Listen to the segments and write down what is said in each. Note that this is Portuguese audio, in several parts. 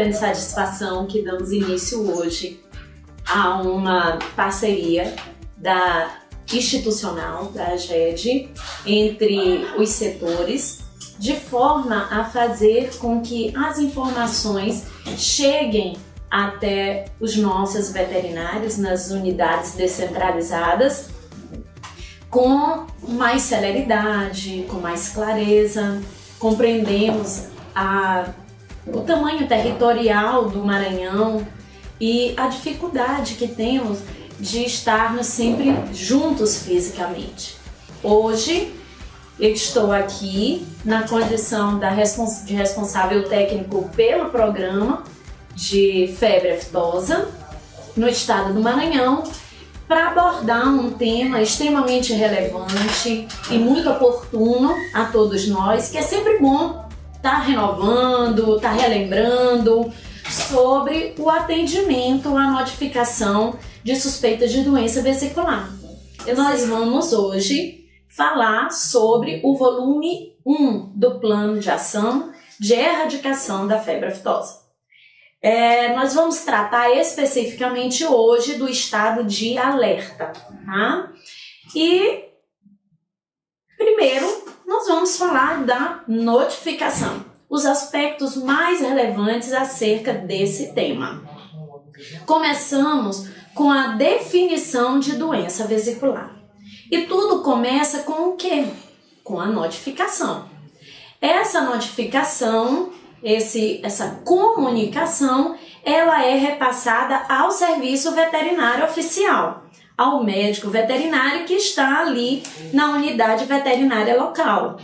grande satisfação que damos início hoje a uma parceria institucional da AGED entre os setores, de forma a fazer com que as informações cheguem até os nossos veterinários nas unidades descentralizadas com mais celeridade, com mais clareza. Compreendemos o tamanho territorial do Maranhão e a dificuldade que temos de estarmos sempre juntos fisicamente. Hoje eu estou aqui na condição de responsável técnico pelo programa de febre aftosa no estado do Maranhão, para abordar um tema extremamente relevante e muito oportuno a todos nós, que é sempre bom estar renovando, estar relembrando sobre o atendimento à notificação de suspeita de doença vesicular. E nós vamos hoje falar sobre o volume 1 do Plano de Ação de Erradicação da Febre Aftosa. Nós vamos tratar especificamente hoje do estado de alerta, tá? E primeiro nós vamos falar da notificação, os aspectos mais relevantes acerca desse tema. Começamos com a definição de doença vesicular. E tudo começa com o quê? Com a notificação. Essa notificação, essa comunicação, ela é repassada ao serviço veterinário oficial, ao médico veterinário que está ali na unidade veterinária local.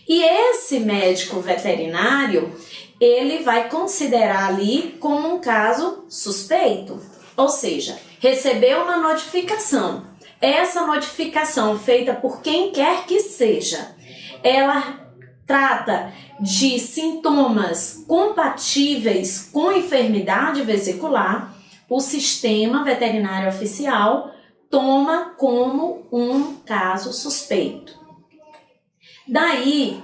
E esse médico veterinário, ele vai considerar ali como um caso suspeito, ou seja, recebeu uma notificação. Essa notificação feita por quem quer que seja, ela trata de sintomas compatíveis com enfermidade vesicular, o sistema veterinário oficial toma como um caso suspeito. Daí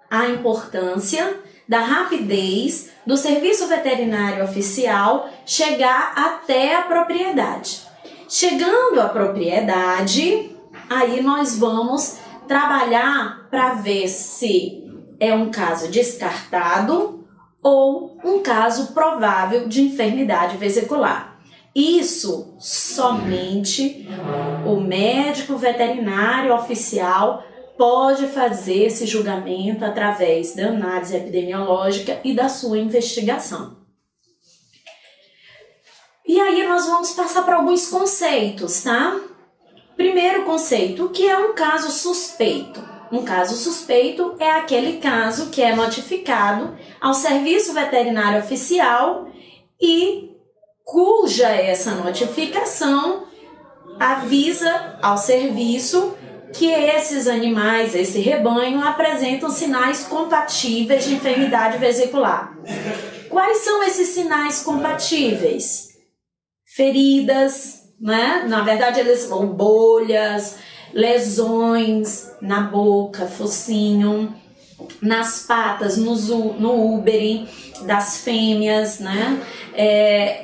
a importância da rapidez do serviço veterinário oficial chegar até a propriedade. Chegando à propriedade, aí nós vamos trabalhar para ver se é um caso descartado ou um caso provável de enfermidade vesicular. Isso somente o médico veterinário oficial pode fazer esse julgamento através da análise epidemiológica e da sua investigação. E aí nós vamos passar para alguns conceitos, tá? Primeiro conceito, o que é um caso suspeito? Um caso suspeito é aquele caso que é notificado ao serviço veterinário oficial e cuja essa notificação avisa ao serviço que esses animais, esse rebanho, apresentam sinais compatíveis de enfermidade vesicular. Quais são esses sinais compatíveis? Feridas, né? Na verdade, eles são bolhas, lesões na boca, focinho, nas patas, no úbere das fêmeas, né?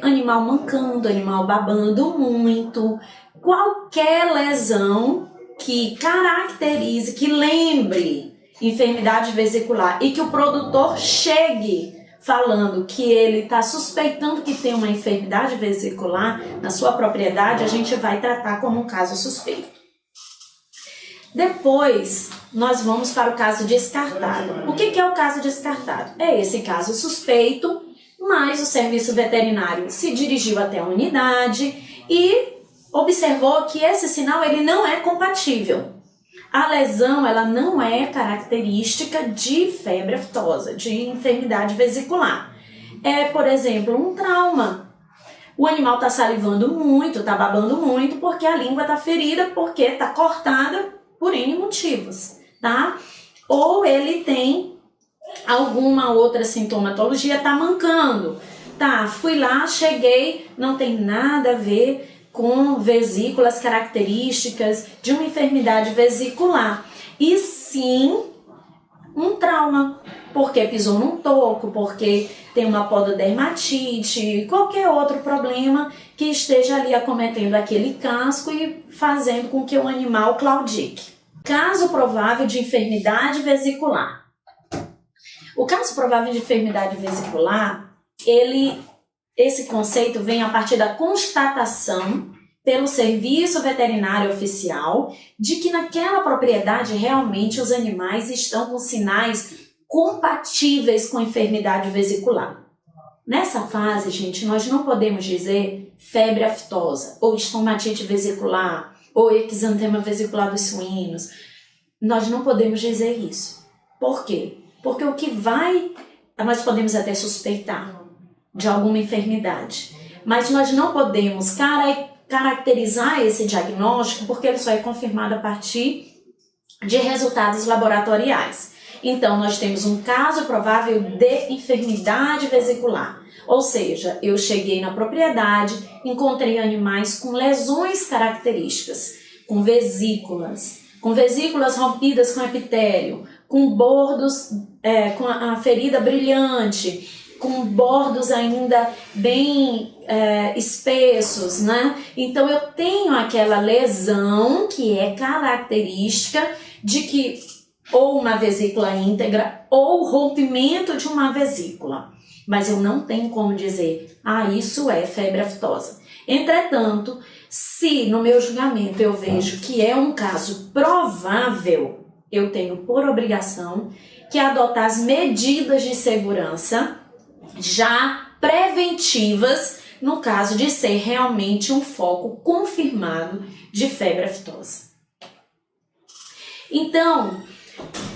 Animal mancando, animal babando muito. Qualquer lesão que caracterize, que lembre enfermidade vesicular e que o produtor chegue falando que ele está suspeitando que tem uma enfermidade vesicular na sua propriedade, a gente vai tratar como um caso suspeito. Depois, nós vamos para o caso descartado. O que é o caso descartado? É esse caso suspeito, mas o serviço veterinário se dirigiu até a unidade e observou que esse sinal ele não é compatível. A lesão ela não é característica de febre aftosa, de enfermidade vesicular. É, por exemplo, um trauma. O animal está salivando muito, está babando muito, porque a língua está ferida, porque está cortada por N motivos, tá? Ou ele tem alguma outra sintomatologia, está mancando. Tá, fui lá, cheguei, não tem nada a ver com vesículas características de uma enfermidade vesicular, e sim um trauma. porque pisou num toco, porque tem uma pododermatite, qualquer outro problema que esteja ali acometendo aquele casco e fazendo com que o animal claudique. Caso provável de enfermidade vesicular. O caso provável de enfermidade vesicular, esse conceito vem a partir da constatação pelo serviço veterinário oficial de que naquela propriedade realmente os animais estão com sinais compatíveis com enfermidade vesicular. Nessa fase, gente, nós não podemos dizer febre aftosa, ou estomatite vesicular, ou exantema vesicular dos suínos. Nós não podemos dizer isso. Por quê? Porque nós podemos até suspeitar de alguma enfermidade, mas nós não podemos caracterizar esse diagnóstico porque ele só é confirmado a partir de resultados laboratoriais. Então, nós temos um caso provável de enfermidade vesicular, ou seja, eu cheguei na propriedade, encontrei animais com lesões características, com vesículas rompidas com epitélio, com bordos, com a ferida brilhante, com bordos ainda bem espessos, né? Então eu tenho aquela lesão que é característica de que ou uma vesícula íntegra ou rompimento de uma vesícula. Mas eu não tenho como dizer, isso é febre aftosa. Entretanto, se no meu julgamento eu vejo que é um caso provável, eu tenho por obrigação que adotar as medidas de segurança já preventivas no caso de ser realmente um foco confirmado de febre aftosa. Então,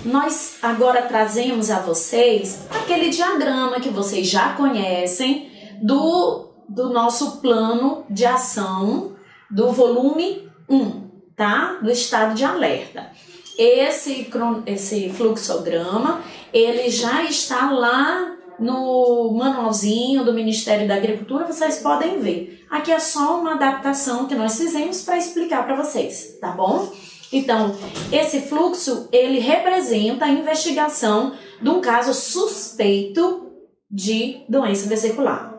nós agora trazemos a vocês aquele diagrama que vocês já conhecem do nosso plano de ação do volume 1, tá? Do estado de alerta. Esse fluxograma, ele já está lá no manualzinho do Ministério da Agricultura, vocês podem ver. Aqui é só uma adaptação que nós fizemos para explicar para vocês, tá bom? Então, esse fluxo, ele representa a investigação de um caso suspeito de doença vesicular.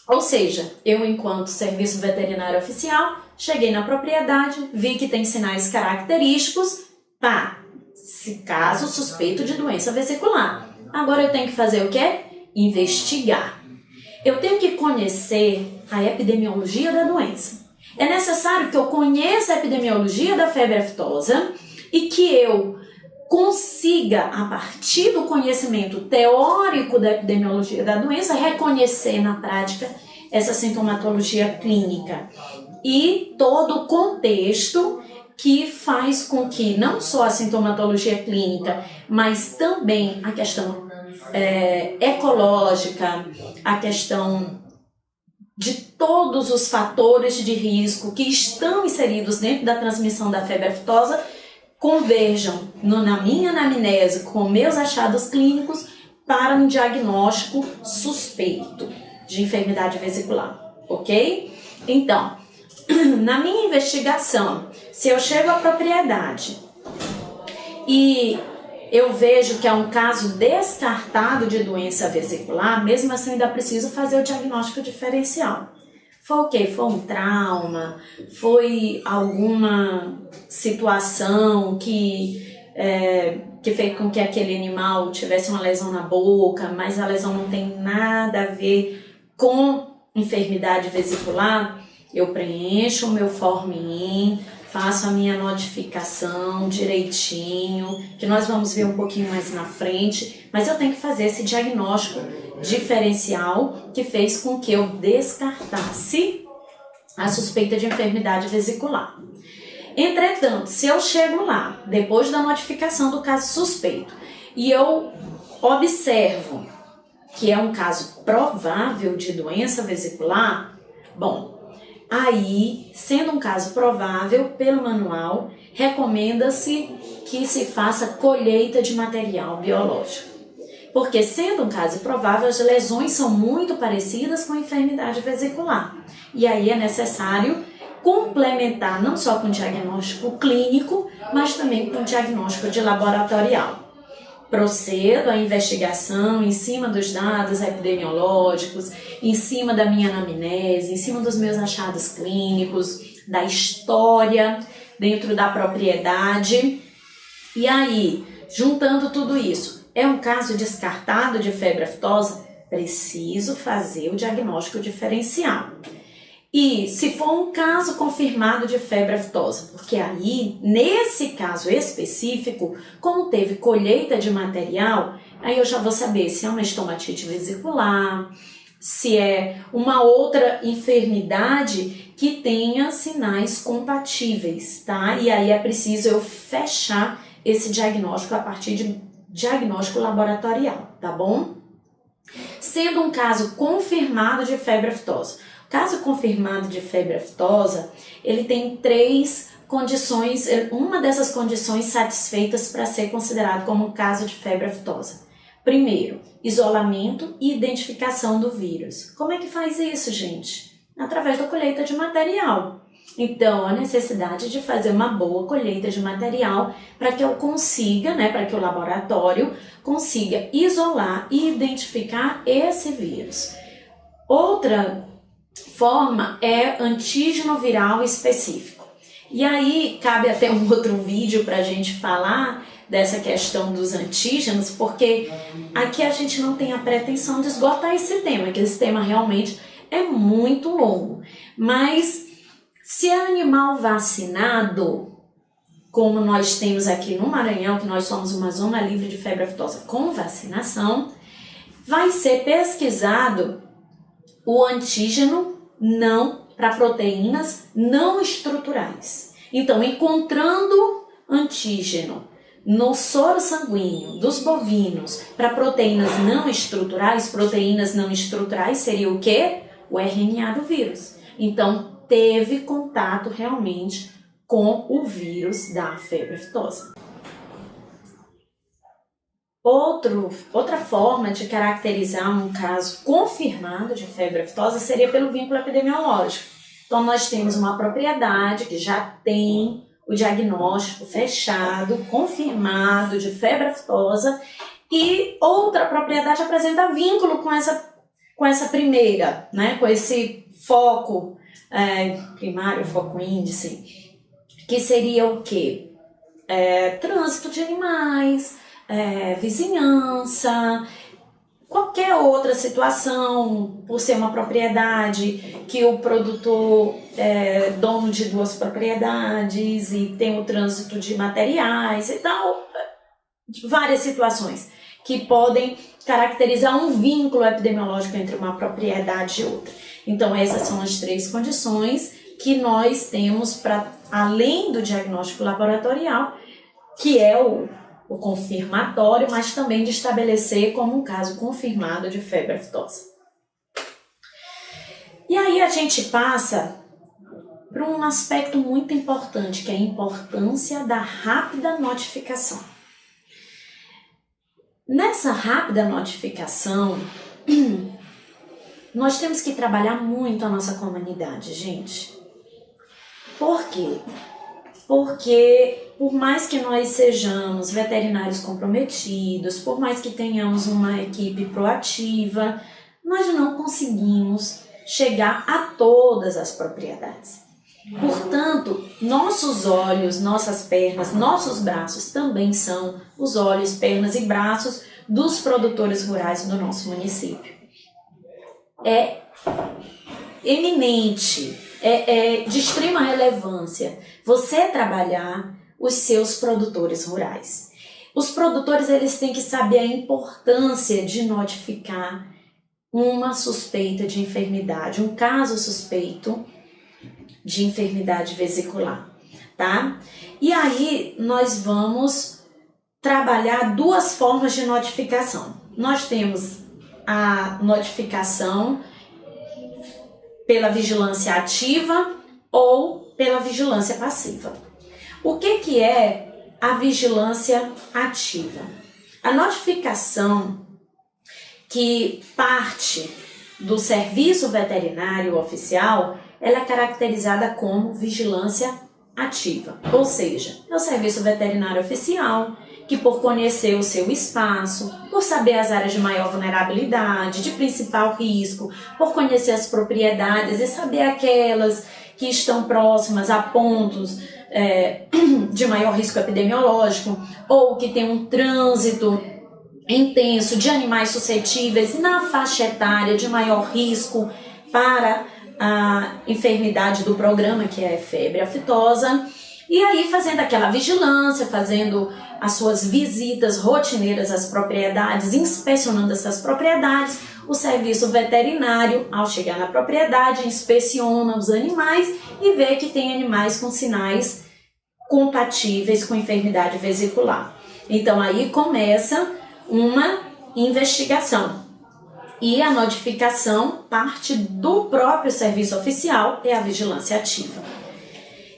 Ou seja, eu, enquanto serviço veterinário oficial, cheguei na propriedade, vi que tem sinais característicos, caso suspeito de doença vesicular. Agora eu tenho que fazer o quê? Investigar. Eu tenho que conhecer a epidemiologia da doença. É necessário que eu conheça a epidemiologia da febre aftosa e que eu consiga, a partir do conhecimento teórico da epidemiologia da doença, reconhecer na prática essa sintomatologia clínica e todo o contexto que faz com que não só a sintomatologia clínica, mas também a questão ecológica, a questão de todos os fatores de risco que estão inseridos dentro da transmissão da febre aftosa converjam na minha anamnese com meus achados clínicos para um diagnóstico suspeito de enfermidade vesicular, ok? Então, na minha investigação, se eu chego à propriedade e eu vejo que é um caso descartado de doença vesicular, mesmo assim ainda preciso fazer o diagnóstico diferencial. Foi o quê? Foi um trauma? Foi alguma situação que fez com que aquele animal tivesse uma lesão na boca, mas a lesão não tem nada a ver com enfermidade vesicular? Eu preencho o meu form-in, faço a minha notificação direitinho, que nós vamos ver um pouquinho mais na frente, mas eu tenho que fazer esse diagnóstico diferencial que fez com que eu descartasse a suspeita de enfermidade vesicular. Entretanto, se eu chego lá, depois da notificação do caso suspeito, e eu observo que é um caso provável de doença vesicular, bom, aí, sendo um caso provável, pelo manual, recomenda-se que se faça colheita de material biológico. Porque, sendo um caso provável, as lesões são muito parecidas com a enfermidade vesicular. E aí é necessário complementar não só com diagnóstico clínico, mas também com diagnóstico de laboratorial. procedo a investigação em cima dos dados epidemiológicos, em cima da minha anamnese, em cima dos meus achados clínicos, da história dentro da propriedade. E aí, juntando tudo isso, é um caso descartado de febre aftosa? Preciso fazer o diagnóstico diferencial. E se for um caso confirmado de febre aftosa, porque aí, nesse caso específico, como teve colheita de material, aí eu já vou saber se é uma estomatite vesicular, se é uma outra enfermidade que tenha sinais compatíveis, tá? E aí é preciso eu fechar esse diagnóstico a partir de diagnóstico laboratorial, tá bom? Sendo um caso confirmado de febre aftosa. O caso confirmado de febre aftosa, ele tem 3 condições, uma dessas condições satisfeitas para ser considerado como um caso de febre aftosa. Primeiro, isolamento e identificação do vírus. Como é que faz isso, gente? Através da colheita de material. Então, a necessidade de fazer uma boa colheita de material para que eu consiga, para que o laboratório consiga isolar e identificar esse vírus. Outra forma é antígeno viral específico. E aí, cabe até um outro vídeo para a gente falar dessa questão dos antígenos, porque aqui a gente não tem a pretensão de esgotar esse tema, que esse tema realmente é muito longo. Mas se é animal vacinado, como nós temos aqui no Maranhão, que nós somos uma zona livre de febre aftosa com vacinação, vai ser pesquisado o antígeno não para proteínas não estruturais. Então, encontrando antígeno no soro sanguíneo dos bovinos para proteínas não estruturais seria o quê? O RNA do vírus. Então, teve contato realmente com o vírus da febre aftosa. Outra forma de caracterizar um caso confirmado de febre aftosa seria pelo vínculo epidemiológico. Então, nós temos uma propriedade que já tem o diagnóstico fechado, confirmado de febre aftosa, e outra propriedade apresenta vínculo com essa primeira, com esse foco primário, foco índice, que seria o quê? Trânsito de animais, vizinhança, qualquer outra situação, por ser uma propriedade que o produtor é dono de 2 propriedades e tem o trânsito de materiais e tal, várias situações que podem caracterizar um vínculo epidemiológico entre uma propriedade e outra. Então, essas são as 3 condições que nós temos para, além do diagnóstico laboratorial, que é o confirmatório, mas também de estabelecer como um caso confirmado de febre aftosa. E aí a gente passa para um aspecto muito importante, que é a importância da rápida notificação. Nessa rápida notificação, nós temos que trabalhar muito a nossa comunidade, gente. Por quê? Porque por mais que nós sejamos veterinários comprometidos, por mais que tenhamos uma equipe proativa, nós não conseguimos chegar a todas as propriedades. Portanto, nossos olhos, nossas pernas, nossos braços também são os olhos, pernas e braços dos produtores rurais do nosso município. É eminente, é de extrema relevância você trabalhar os seus produtores rurais. Os produtores, eles têm que saber a importância de notificar uma suspeita de enfermidade, um caso suspeito de enfermidade vesicular, tá? E aí nós vamos trabalhar 2 formas de notificação. Nós temos a notificação pela vigilância ativa ou pela vigilância passiva. O que é a vigilância ativa? A notificação que parte do serviço veterinário oficial, ela é caracterizada como vigilância ativa, ou seja, é o serviço veterinário oficial, que por conhecer o seu espaço, por saber as áreas de maior vulnerabilidade, de principal risco, por conhecer as propriedades e saber aquelas que estão próximas a pontos de maior risco epidemiológico ou que tem um trânsito intenso de animais suscetíveis na faixa etária de maior risco para a enfermidade do programa, que é a febre aftosa, e aí fazendo aquela vigilância, fazendo as suas visitas rotineiras às propriedades, inspecionando essas propriedades, o serviço veterinário, ao chegar na propriedade, inspeciona os animais e vê que tem animais com sinais compatíveis com enfermidade vesicular. Então aí começa uma investigação. E a notificação parte do próprio serviço oficial, é a vigilância ativa.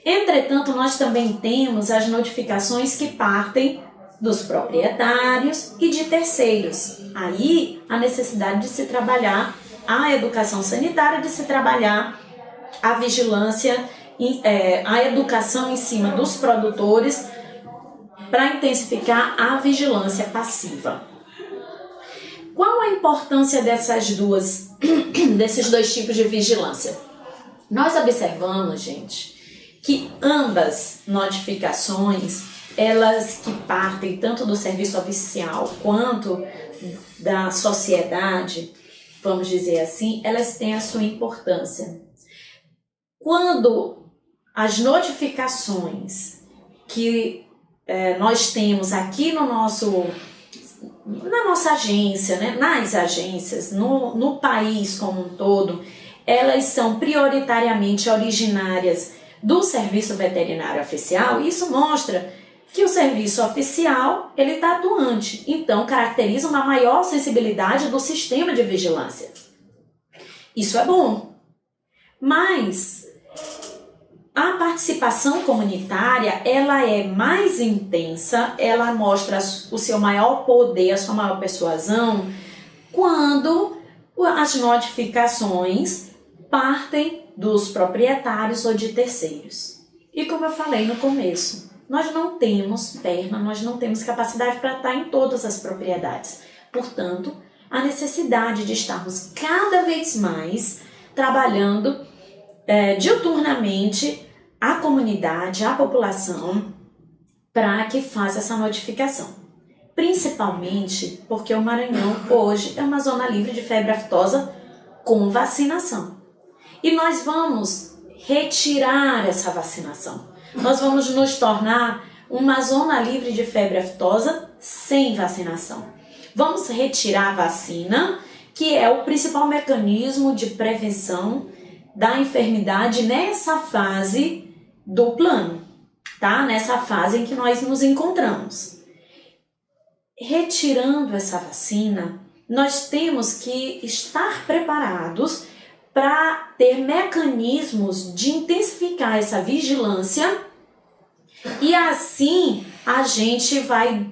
Entretanto, nós também temos as notificações que partem dos proprietários e de terceiros. Aí, a necessidade de se trabalhar a educação sanitária, de se trabalhar a vigilância, a educação em cima dos produtores para intensificar a vigilância passiva. Qual a importância desses dois tipos de vigilância? Nós observamos, gente, que ambas notificações, elas que partem tanto do serviço oficial quanto da sociedade, vamos dizer assim, elas têm a sua importância. Quando as notificações que nós temos aqui na nossa agência, né, nas agências, no país como um todo, elas são prioritariamente originárias do serviço veterinário oficial, isso mostra que o serviço oficial ele está atuante, então caracteriza uma maior sensibilidade do sistema de vigilância. Isso é bom, mas a participação comunitária, ela é mais intensa, ela mostra o seu maior poder, a sua maior persuasão, quando as notificações partem dos proprietários ou de terceiros. E como eu falei no começo, nós não temos perna, nós não temos capacidade para estar em todas as propriedades. Portanto, a necessidade de estarmos cada vez mais trabalhando diuturnamente a comunidade, a população, para que faça essa notificação. Principalmente porque o Maranhão hoje é uma zona livre de febre aftosa com vacinação. E nós vamos retirar essa vacinação. Nós vamos nos tornar uma zona livre de febre aftosa sem vacinação. Vamos retirar a vacina, que é o principal mecanismo de prevenção da enfermidade nessa fase do plano, tá? Nessa fase em que nós nos encontramos. Retirando essa vacina, nós temos que estar preparados para ter mecanismos de intensificar essa vigilância e assim a gente vai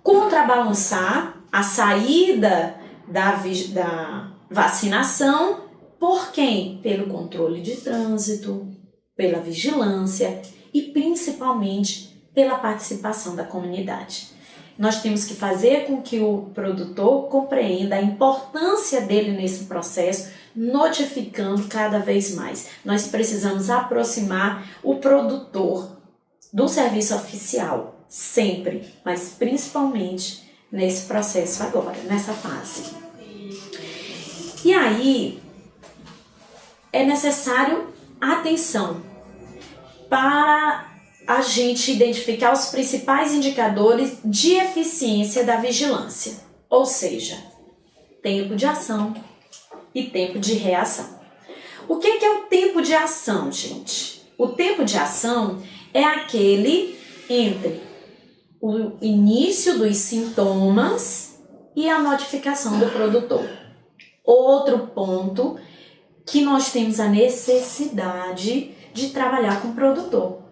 contrabalançar a saída da vacinação por quem? Pelo controle de trânsito, pela vigilância e principalmente pela participação da comunidade. Nós temos que fazer com que o produtor compreenda a importância dele nesse processo, notificando cada vez mais. Nós precisamos aproximar o produtor do serviço oficial, sempre, mas principalmente nesse processo agora, nessa fase. E aí, é necessário atenção para a gente identificar os principais indicadores de eficiência da vigilância, ou seja, tempo de ação e tempo de reação. O que é o tempo de ação, gente? O tempo de ação é aquele entre o início dos sintomas e a notificação do produtor. Outro ponto que nós temos a necessidade de trabalhar com o produtor.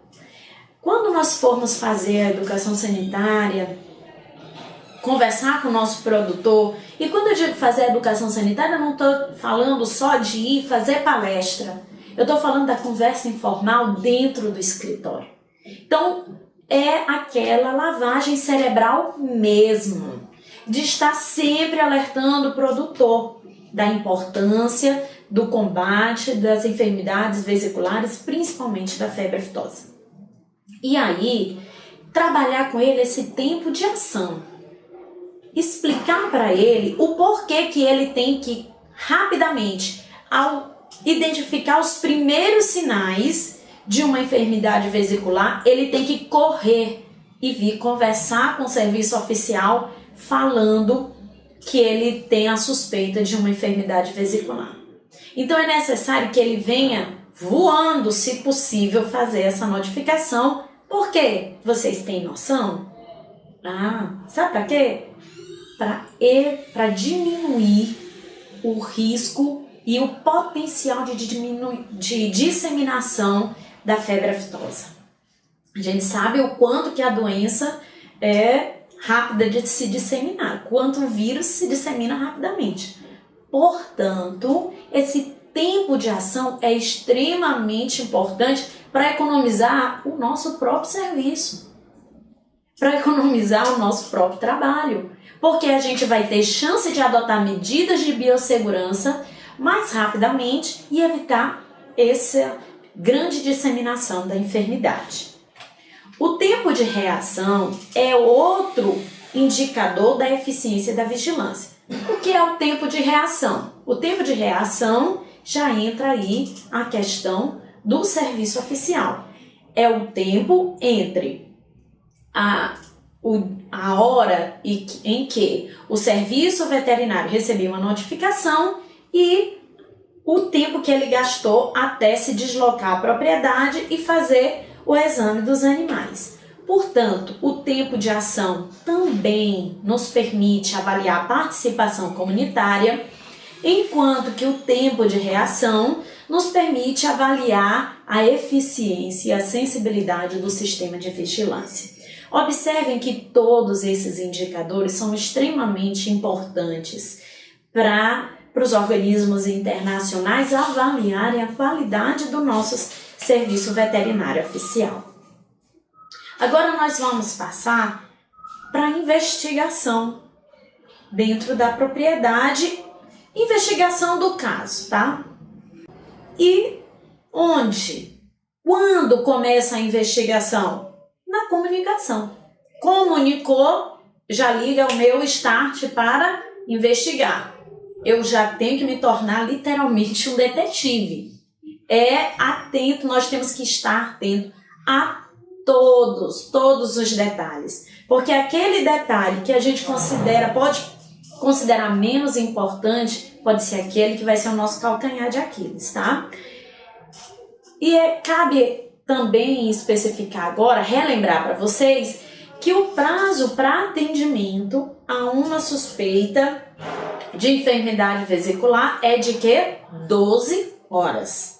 Quando nós formos fazer a educação sanitária, conversar com o nosso produtor, e quando eu digo fazer a educação sanitária, eu não estou falando só de ir fazer palestra. Eu estou falando da conversa informal dentro do escritório. Então, é aquela lavagem cerebral mesmo, de estar sempre alertando o produtor da importância do combate das enfermidades vesiculares, principalmente da febre aftosa. E aí, trabalhar com ele esse tempo de ação. Explicar para ele o porquê que ele tem que, rapidamente, ao identificar os primeiros sinais de uma enfermidade vesicular, ele tem que correr e vir conversar com o serviço oficial falando que ele tem a suspeita de uma enfermidade vesicular. Então é necessário que ele venha voando, se possível, fazer essa notificação. Por quê? Vocês têm noção? Sabe para quê? Para diminuir o risco e o potencial de disseminação da febre aftosa. A gente sabe o quanto que a doença é rápida de se disseminar, quanto o vírus se dissemina rapidamente. Portanto, esse tempo de ação é extremamente importante para economizar o nosso próprio serviço, para economizar o nosso próprio trabalho, porque a gente vai ter chance de adotar medidas de biossegurança mais rapidamente e evitar essa grande disseminação da enfermidade. O tempo de reação é outro indicador da eficiência da vigilância. O que é o tempo de reação? O tempo de reação já entra aí a questão do serviço oficial. É o tempo entre a hora em que o serviço veterinário recebeu uma notificação e o tempo que ele gastou até se deslocar à propriedade e fazer o exame dos animais. Portanto, o tempo de ação também nos permite avaliar a participação comunitária, enquanto que o tempo de reação nos permite avaliar a eficiência e a sensibilidade do sistema de vigilância. Observem que todos esses indicadores são extremamente importantes para os organismos internacionais avaliarem a qualidade do nosso serviço veterinário oficial. Agora nós vamos passar para a investigação dentro da propriedade, investigação do caso, tá? E onde? Quando começa a investigação? Na comunicação. Comunicou, já liga o meu start para investigar. Eu já tenho que me tornar literalmente um detetive. É atento, nós temos que estar atento a todos os detalhes. Porque aquele detalhe que a gente pode considerar menos importante, pode ser aquele que vai ser o nosso calcanhar de Aquiles, tá? E cabe também especificar agora, relembrar para vocês, que o prazo para atendimento a uma suspeita de enfermidade vesicular é de 12 horas.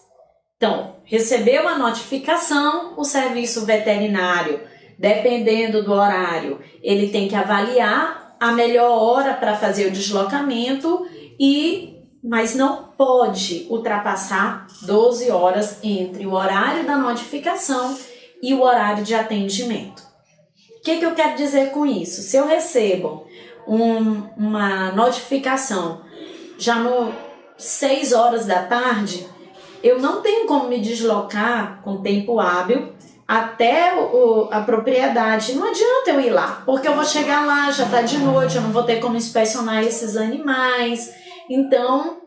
Então, recebeu a notificação, o serviço veterinário, dependendo do horário, ele tem que avaliar a melhor hora para fazer o deslocamento, mas não pode ultrapassar 12 horas entre o horário da notificação e o horário de atendimento. O que eu quero dizer com isso? Se eu recebo uma notificação já no 6 horas da tarde, eu não tenho como me deslocar com tempo hábil até a propriedade. Não adianta eu ir lá, porque eu vou chegar lá, já está de noite, eu não vou ter como inspecionar esses animais. Então,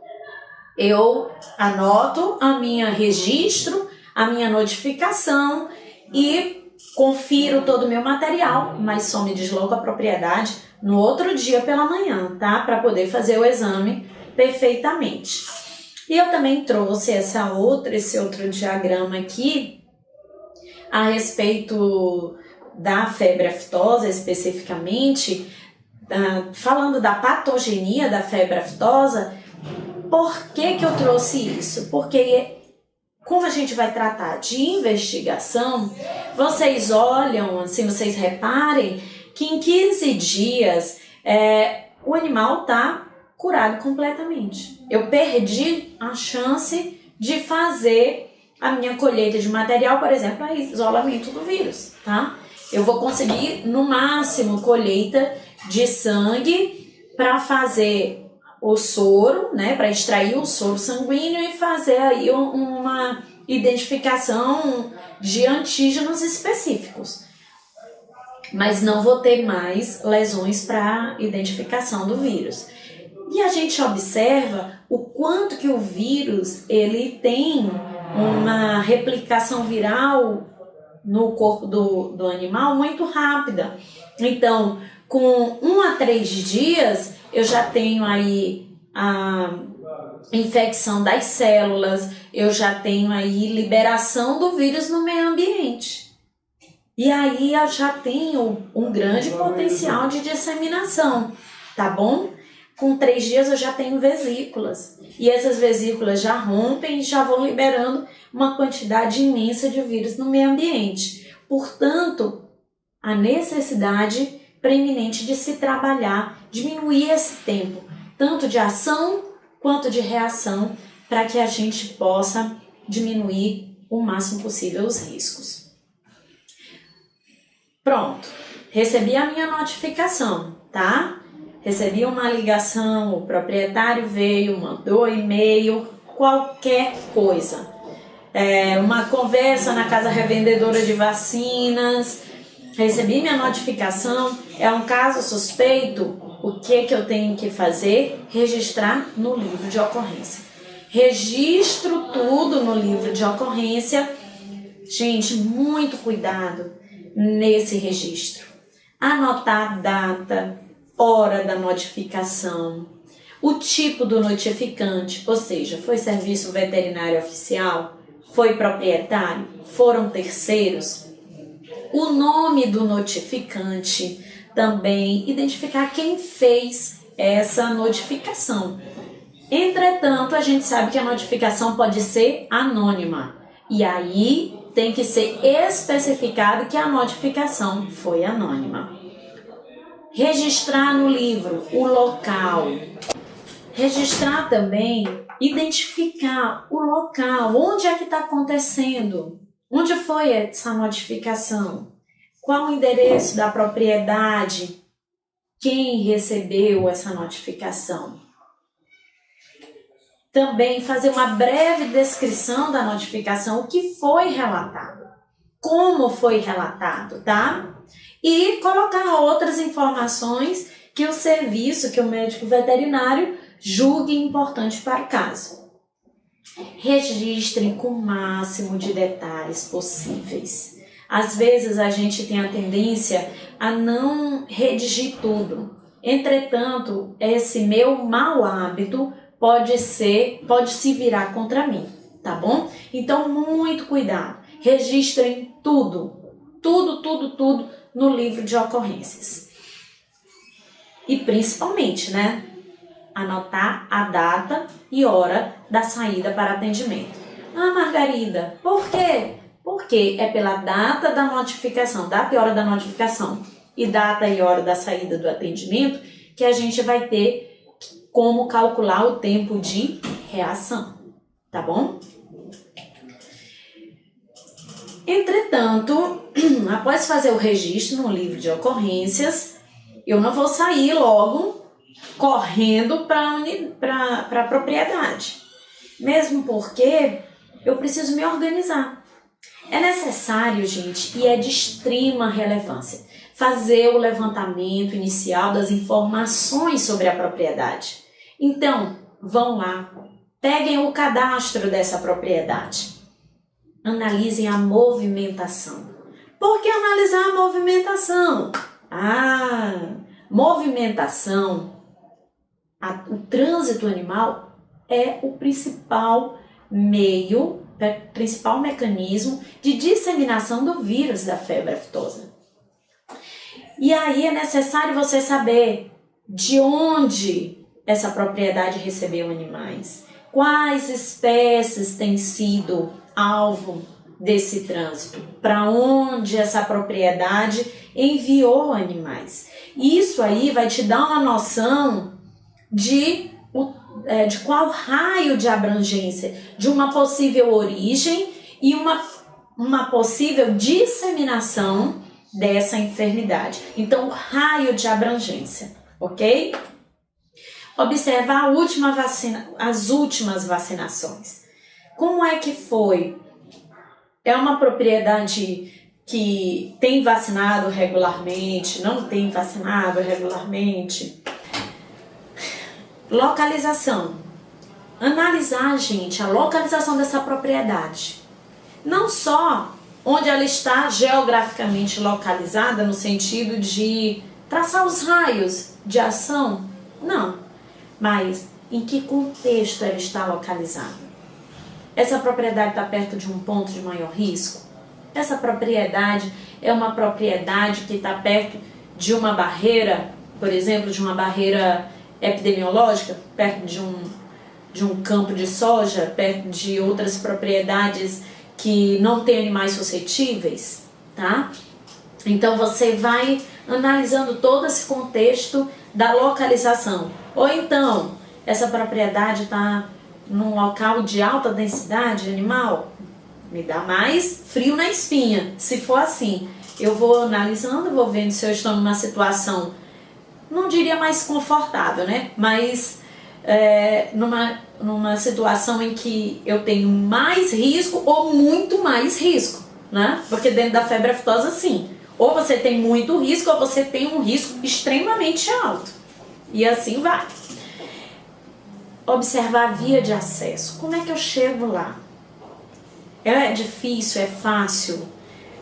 eu anoto registro a minha notificação e confiro todo o meu material, mas só me desloco à propriedade no outro dia pela manhã, tá? Para poder fazer o exame perfeitamente. E eu também trouxe esse outro diagrama aqui a respeito da febre aftosa especificamente, falando da patogenia da febre aftosa. Por que eu trouxe isso? Porque como a gente vai tratar de investigação, vocês olham, assim, vocês reparem que em 15 dias o animal está curado completamente. Eu perdi a chance de fazer a minha colheita de material, por exemplo, para isolamento do vírus, tá? Eu vou conseguir, no máximo, colheita de sangue para fazer o soro, né, para extrair o soro sanguíneo e fazer aí uma identificação de antígenos específicos. Mas não vou ter mais lesões para identificação do vírus. E a gente observa o quanto que o vírus ele tem uma replicação viral no corpo do animal muito rápida. Então, com 1 a 3 dias, eu já tenho aí a infecção das células, eu já tenho aí liberação do vírus no meio ambiente. E aí eu já tenho um grande potencial de disseminação, tá bom? Com 3 dias eu já tenho vesículas. E essas vesículas já rompem e já vão liberando uma quantidade imensa de vírus no meio ambiente. Portanto, a necessidade preeminente de se trabalhar, diminuir esse tempo, tanto de ação quanto de reação, para que a gente possa diminuir o máximo possível os riscos. Pronto, recebi a minha notificação, tá? Recebi uma ligação, o proprietário veio, mandou e-mail, qualquer coisa. Uma conversa na casa revendedora de vacinas, recebi minha notificação, é um caso suspeito, o que eu tenho que fazer? Registrar no livro de ocorrência. Registro tudo no livro de ocorrência. Gente, muito cuidado nesse registro. Anotar a data, hora da notificação, o tipo do notificante, ou seja, foi serviço veterinário oficial, foi proprietário, foram terceiros, o nome do notificante, também identificar quem fez essa notificação. Entretanto, a gente sabe que a notificação pode ser anônima, e aí tem que ser especificado que a notificação foi anônima. Registrar no livro o local. Registrar também, identificar o local, onde é que está acontecendo, onde foi essa notificação, qual o endereço da propriedade, quem recebeu essa notificação. Também fazer uma breve descrição da notificação, o que foi relatado, como foi relatado, tá? E colocar outras informações que o serviço, que o médico veterinário julgue importante para o caso. Registrem com o máximo de detalhes possíveis. Às vezes a gente tem a tendência a não redigir tudo. Entretanto, esse meu mau hábito pode se virar contra mim, tá bom? Então, muito cuidado. Registrem tudo no livro de ocorrências. E principalmente, né? Anotar a data e hora da saída para atendimento. Ah, Margarida, por quê? Porque é pela data da notificação, data e hora da notificação e data e hora da saída do atendimento que a gente vai ter como calcular o tempo de reação, tá bom? Entretanto, após fazer o registro no livro de ocorrências, eu não vou sair logo correndo para a propriedade, mesmo porque eu preciso me organizar. É necessário, gente, e é de extrema relevância, fazer o levantamento inicial das informações sobre a propriedade. Então, vão lá, peguem o cadastro dessa propriedade, analisem a movimentação. Por que analisar a movimentação? Movimentação, o trânsito animal é o principal mecanismo de disseminação do vírus da febre aftosa. E aí é necessário você saber de onde essa propriedade recebeu animais, quais espécies têm sido alvo desse trânsito, para onde essa propriedade enviou animais. Isso aí vai te dar uma noção de de qual raio de abrangência, de uma possível origem e uma possível disseminação dessa enfermidade. Então, o raio de abrangência, ok? Observa as últimas vacinações. Como é que foi? É uma propriedade que tem vacinado regularmente, não tem vacinado regularmente? Localização. Analisar, gente, a localização dessa propriedade. Não só onde ela está geograficamente localizada, no sentido de traçar os raios de ação, não. Mas em que contexto ela está localizada? Essa propriedade está perto de um ponto de maior risco? Essa propriedade é uma propriedade que está perto de uma barreira, por exemplo, de uma barreira epidemiológica, perto de um campo de soja, perto de outras propriedades que não tem animais suscetíveis, tá? Então você vai analisando todo esse contexto da localização. Ou então, essa propriedade está num local de alta densidade animal, me dá mais frio na espinha. Se for assim, eu vou analisando, vou vendo se eu estou numa situação, não diria mais confortável, né? Mas numa situação em que eu tenho mais risco ou muito mais risco, né? Porque dentro da febre aftosa, sim, ou você tem muito risco ou você tem um risco extremamente alto. E assim vai. Observar a via de acesso. Como é que eu chego lá? É difícil? É fácil?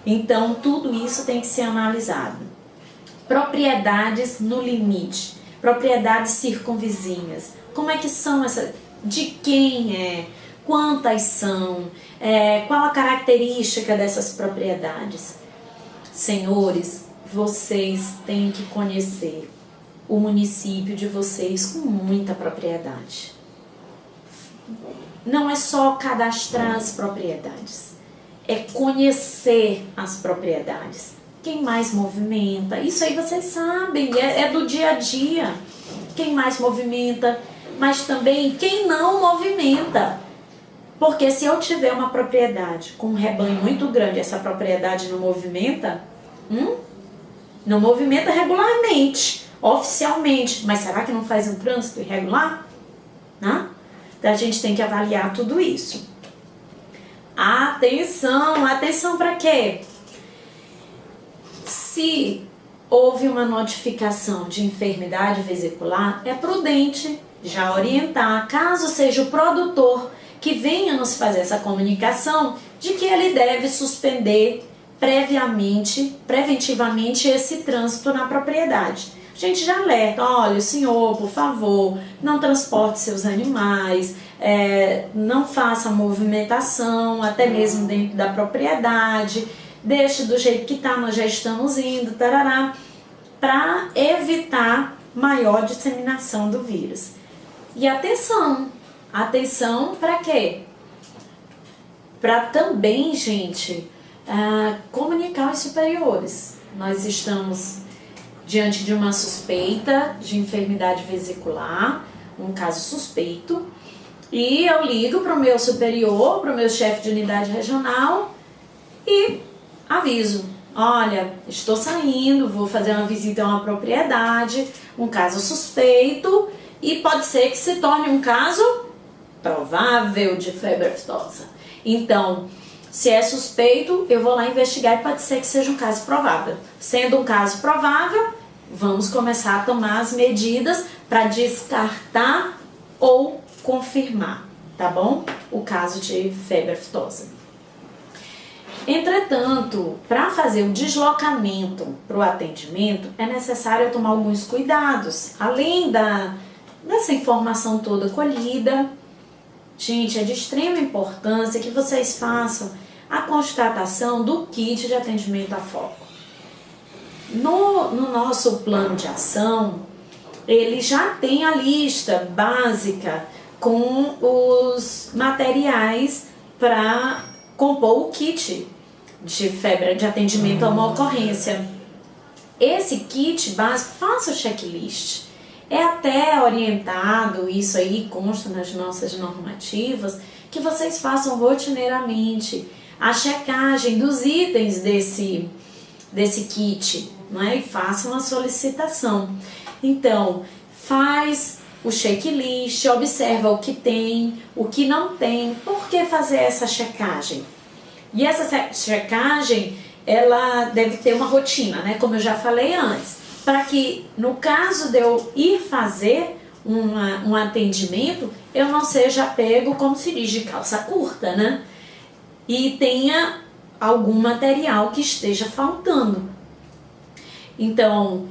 Então, tudo isso tem que ser analisado. Propriedades no limite. Propriedades circunvizinhas. Como é que são essas? De quem é? Quantas são? Qual a característica dessas propriedades? Senhores, vocês têm que conhecer o município de vocês com muita propriedade. Não é só cadastrar as propriedades, é conhecer as propriedades. Quem mais movimenta? Isso aí vocês sabem, é do dia a dia. Quem mais movimenta, mas também quem não movimenta. Porque se eu tiver uma propriedade com um rebanho muito grande, essa propriedade não movimenta, não movimenta regularmente, oficialmente, mas será que não faz um trânsito irregular? Né? Então a gente tem que avaliar tudo isso. Atenção, atenção para quê? Se houve uma notificação de enfermidade vesicular, é prudente já orientar, caso seja o produtor que venha nos fazer essa comunicação, de que ele deve suspender preventivamente esse trânsito na propriedade. A gente já alerta, olha, senhor, por favor, não transporte seus animais, não faça movimentação, até mesmo dentro da propriedade, deixe do jeito que está, nós já estamos indo, tarará, para evitar maior disseminação do vírus. E atenção para quê? Para também, gente, comunicar aos superiores. Nós estamos diante de uma suspeita de enfermidade vesicular, um caso suspeito, e eu ligo para o meu superior, para o meu chefe de unidade regional e aviso, olha, estou saindo, vou fazer uma visita a uma propriedade, um caso suspeito, e pode ser que se torne um caso provável de febre aftosa. Então, se é suspeito, eu vou lá investigar e pode ser que seja um caso provável. Sendo um caso provável, vamos começar a tomar as medidas para descartar ou confirmar, tá bom? O caso de febre aftosa. Entretanto, para fazer o deslocamento para o atendimento, é necessário tomar alguns cuidados, além dessa informação toda colhida. Gente, é de extrema importância que vocês façam a constatação do kit de atendimento a foco. No nosso plano de ação, ele já tem a lista básica com os materiais para compor o kit de febre de atendimento a uma ocorrência. Esse kit básico, faça o checklist. É até orientado, isso aí consta nas nossas normativas, que vocês façam rotineiramente a checagem dos itens desse kit, né? E façam a solicitação. Então, faz o checklist, observa o que tem, o que não tem. Por que fazer essa checagem? E essa checagem, ela deve ter uma rotina, né? Como eu já falei antes, para que no caso de eu ir fazer um atendimento, eu não seja pego, como se diz, de calça curta, né? E tenha algum material que esteja faltando. Então,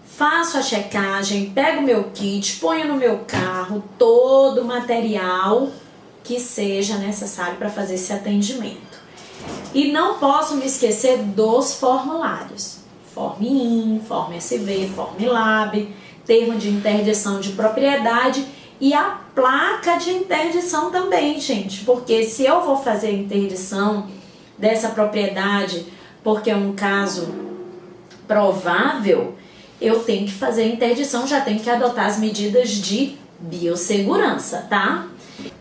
faço a checagem, pego o meu kit, ponho no meu carro todo o material que seja necessário para fazer esse atendimento. E não posso me esquecer dos formulários. Form-IN, Form-SV, Form-LAB, termo de interdição de propriedade e a placa de interdição também, gente. Porque se eu vou fazer a interdição dessa propriedade porque é um caso provável, eu tenho que fazer a interdição, já tenho que adotar as medidas de biossegurança, tá?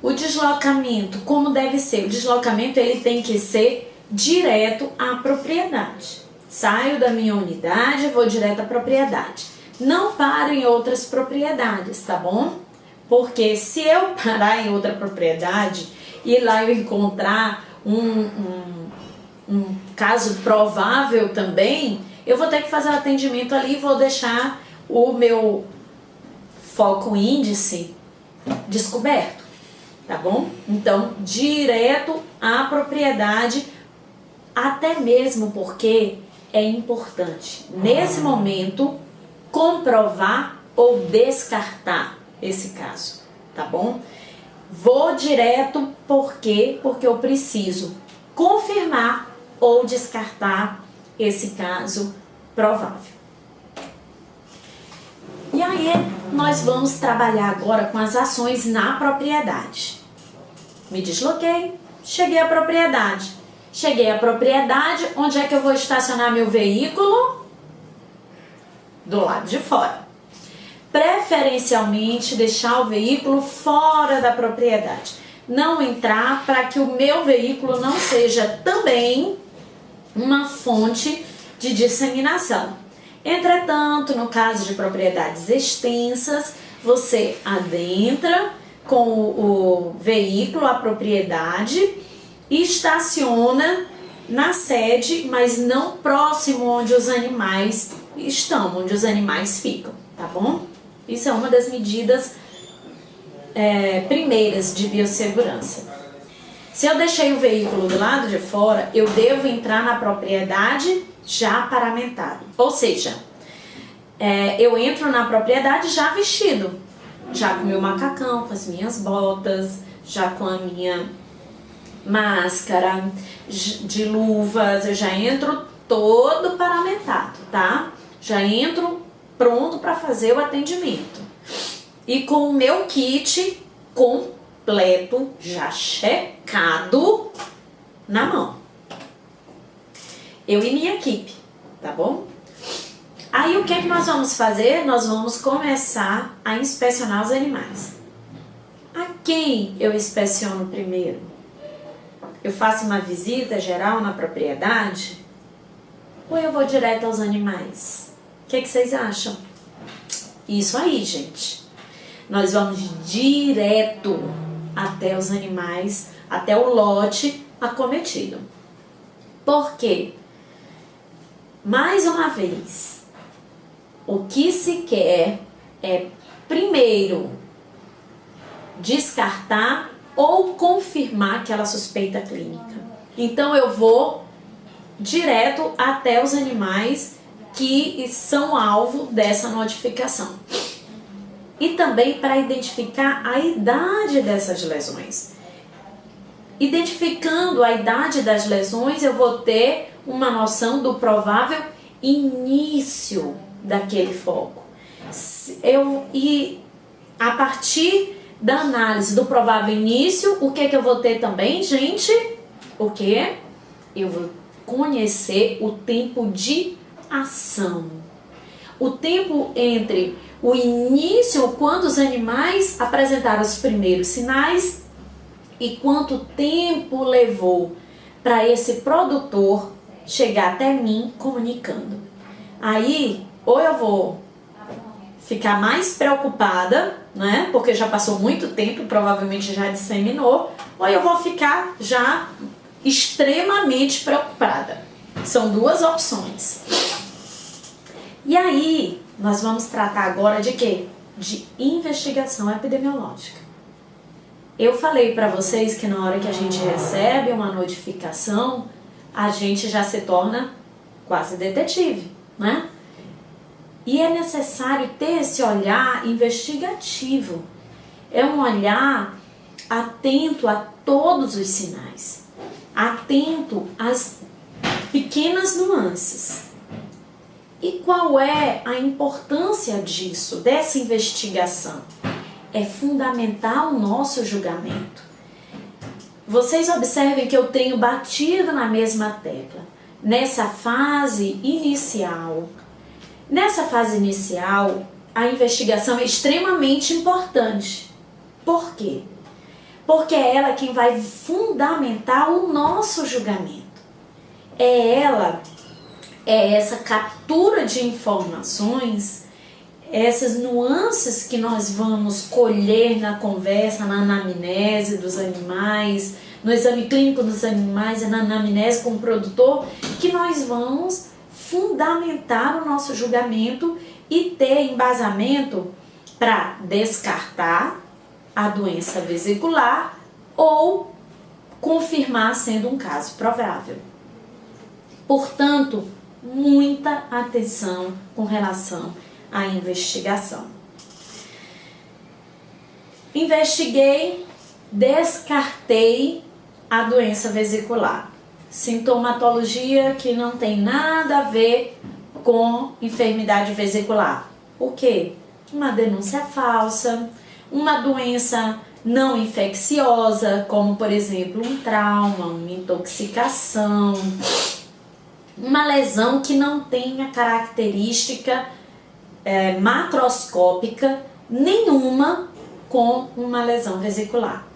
O deslocamento, como deve ser? O deslocamento ele tem que ser direto à propriedade. Saio da minha unidade, vou direto à propriedade. Não paro em outras propriedades, tá bom? Porque se eu parar em outra propriedade e lá eu encontrar um caso provável também, eu vou ter que fazer o atendimento ali e vou deixar o meu foco índice descoberto, tá bom? Então, direto à propriedade, até mesmo porque é importante, nesse momento, comprovar ou descartar esse caso, tá bom? Vou direto porque eu preciso confirmar ou descartar esse caso provável. E aí, nós vamos trabalhar agora com as ações na propriedade. Me desloquei, cheguei à propriedade. Cheguei à propriedade, onde é que eu vou estacionar meu veículo? Do lado de fora. Preferencialmente, deixar o veículo fora da propriedade. Não entrar para que o meu veículo não seja também uma fonte de disseminação. Entretanto, no caso de propriedades extensas, você adentra com o veículo à propriedade e estaciona na sede, mas não próximo onde os animais estão, onde os animais ficam, tá bom? Isso é uma das medidas primeiras de biossegurança. Se eu deixei o veículo do lado de fora, eu devo entrar na propriedade já paramentado. Ou seja, eu entro na propriedade já vestido, já com meu macacão, com as minhas botas, já com a minha máscara, de luvas, eu já entro todo paramentado, tá? Já entro pronto para fazer o atendimento. E com o meu kit completo, já checado na mão. Eu e minha equipe, tá bom? Aí o que nós vamos fazer? Nós vamos começar a inspecionar os animais. A quem eu inspeciono primeiro? Eu faço uma visita geral na propriedade? Ou eu vou direto aos animais? O que vocês acham? Isso aí, gente. Nós vamos direto até os animais, até o lote acometido. Por quê? Mais uma vez, o que se quer é, primeiro, descartar ou confirmar aquela suspeita clínica. Então, eu vou direto até os animais que são alvo dessa notificação. E também para identificar a idade dessas lesões. Identificando a idade das lesões, eu vou ter uma noção do provável início daquele foco. E a partir da análise do provável início, o que eu vou ter também, gente? O que? Eu vou conhecer o tempo de ação. o tempo entre o início, quando os animais apresentaram os primeiros sinais, e quanto tempo levou para esse produtor chegar até mim comunicando. Aí, ou eu vou ficar mais preocupada, né, porque já passou muito tempo, provavelmente já disseminou, ou eu vou ficar já extremamente preocupada. São duas opções. E aí, nós vamos tratar agora de quê? De investigação epidemiológica. Eu falei para vocês que na hora que a gente recebe uma notificação, a gente já se torna quase detetive, né? E é necessário ter esse olhar investigativo. É um olhar atento a todos os sinais, atento às pequenas nuances. E qual é a importância disso, dessa investigação? É fundamental o nosso julgamento. Vocês observem que eu tenho batido na mesma tecla. Nessa fase inicial, a investigação é extremamente importante. Por quê? Porque é ela quem vai fundamentar o nosso julgamento. É essa captura de informações, essas nuances que nós vamos colher na conversa, na anamnese dos animais, no exame clínico dos animais e na anamnese com o produtor, que nós vamos fundamentar o nosso julgamento e ter embasamento para descartar a doença vesicular ou confirmar sendo um caso provável. Portanto, muita atenção com relação à investigação. Investiguei, descartei a doença vesicular. Sintomatologia que não tem nada a ver com enfermidade vesicular. O quê? Uma denúncia falsa, uma doença não infecciosa, como por exemplo um trauma, uma intoxicação, uma lesão que não tenha característica macroscópica nenhuma com uma lesão vesicular.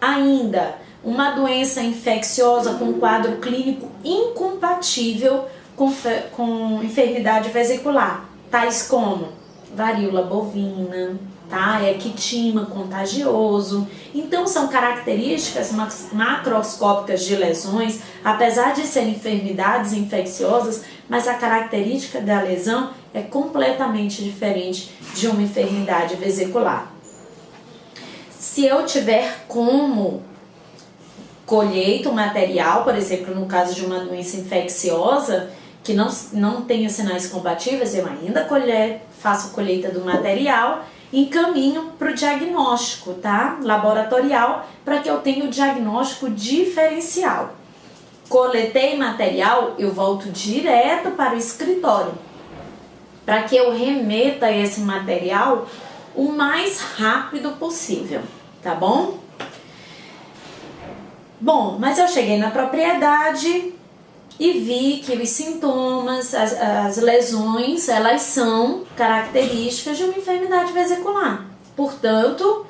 Ainda, uma doença infecciosa com quadro clínico incompatível com enfermidade vesicular, tais como varíola bovina, tá? Ectima contagioso. Então são características macroscópicas de lesões, apesar de serem enfermidades infecciosas, mas a característica da lesão é completamente diferente de uma enfermidade vesicular. Se eu tiver como colher o material, por exemplo, no caso de uma doença infecciosa que não tenha sinais compatíveis, eu ainda faço a colheita do material e encaminho para o diagnóstico, tá? Laboratorial, para que eu tenha o diagnóstico diferencial. Coletei material, eu volto direto para o escritório, para que eu remeta esse material o mais rápido possível, tá bom? Bom, mas eu cheguei na propriedade e vi que os sintomas, as lesões, elas são características de uma enfermidade vesicular. Portanto,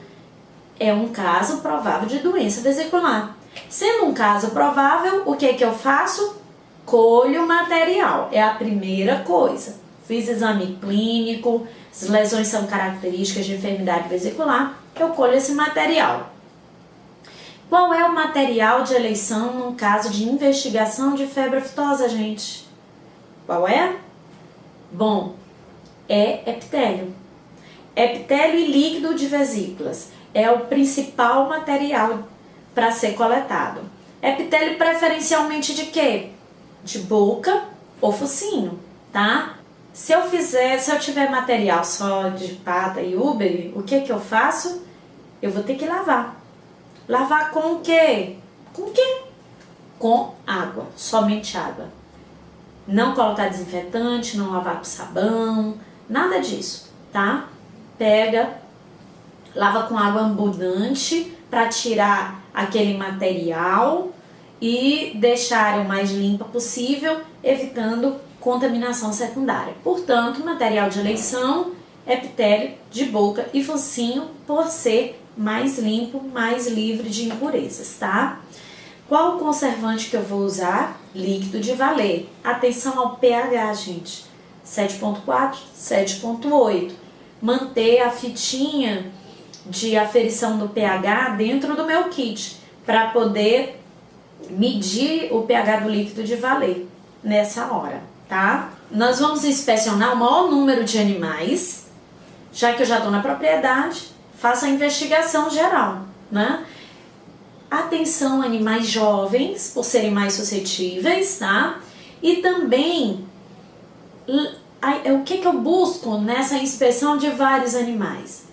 é um caso provável de doença vesicular. Sendo um caso provável, o que é que eu faço? Colho o material, é a primeira coisa. Fiz exame clínico, as lesões são características de enfermidade vesicular, eu colho esse material. Qual é o material de eleição no caso de investigação de febre aftosa, gente? Qual é? Bom, é epitélio. Epitélio e líquido de vesículas é o principal material para ser coletado. Epitélio preferencialmente de quê? De boca ou focinho, tá? Se eu tiver material só de pata e úbere, o que eu faço? Eu vou ter que lavar. Lavar com o quê? Com o quê? Com água, somente água. Não colocar desinfetante, não lavar com sabão, nada disso, tá? Pega, lava com água abundante para tirar aquele material e deixar o mais limpa possível, evitando contaminação secundária. Portanto, material de eleição, epitélio de boca e focinho, por ser mais limpo, mais livre de impurezas, tá? Qual o conservante que eu vou usar? Líquido de valer. Atenção ao pH, gente. 7.4, 7.8. Manter a fitinha de aferição do pH dentro do meu kit, para poder medir o pH do líquido de valer nessa hora, tá? Nós vamos inspecionar o maior número de animais, já que eu já estou na propriedade, faço a investigação geral, né? Atenção, animais jovens, por serem mais suscetíveis, tá? E também, o que eu busco nessa inspeção de vários animais?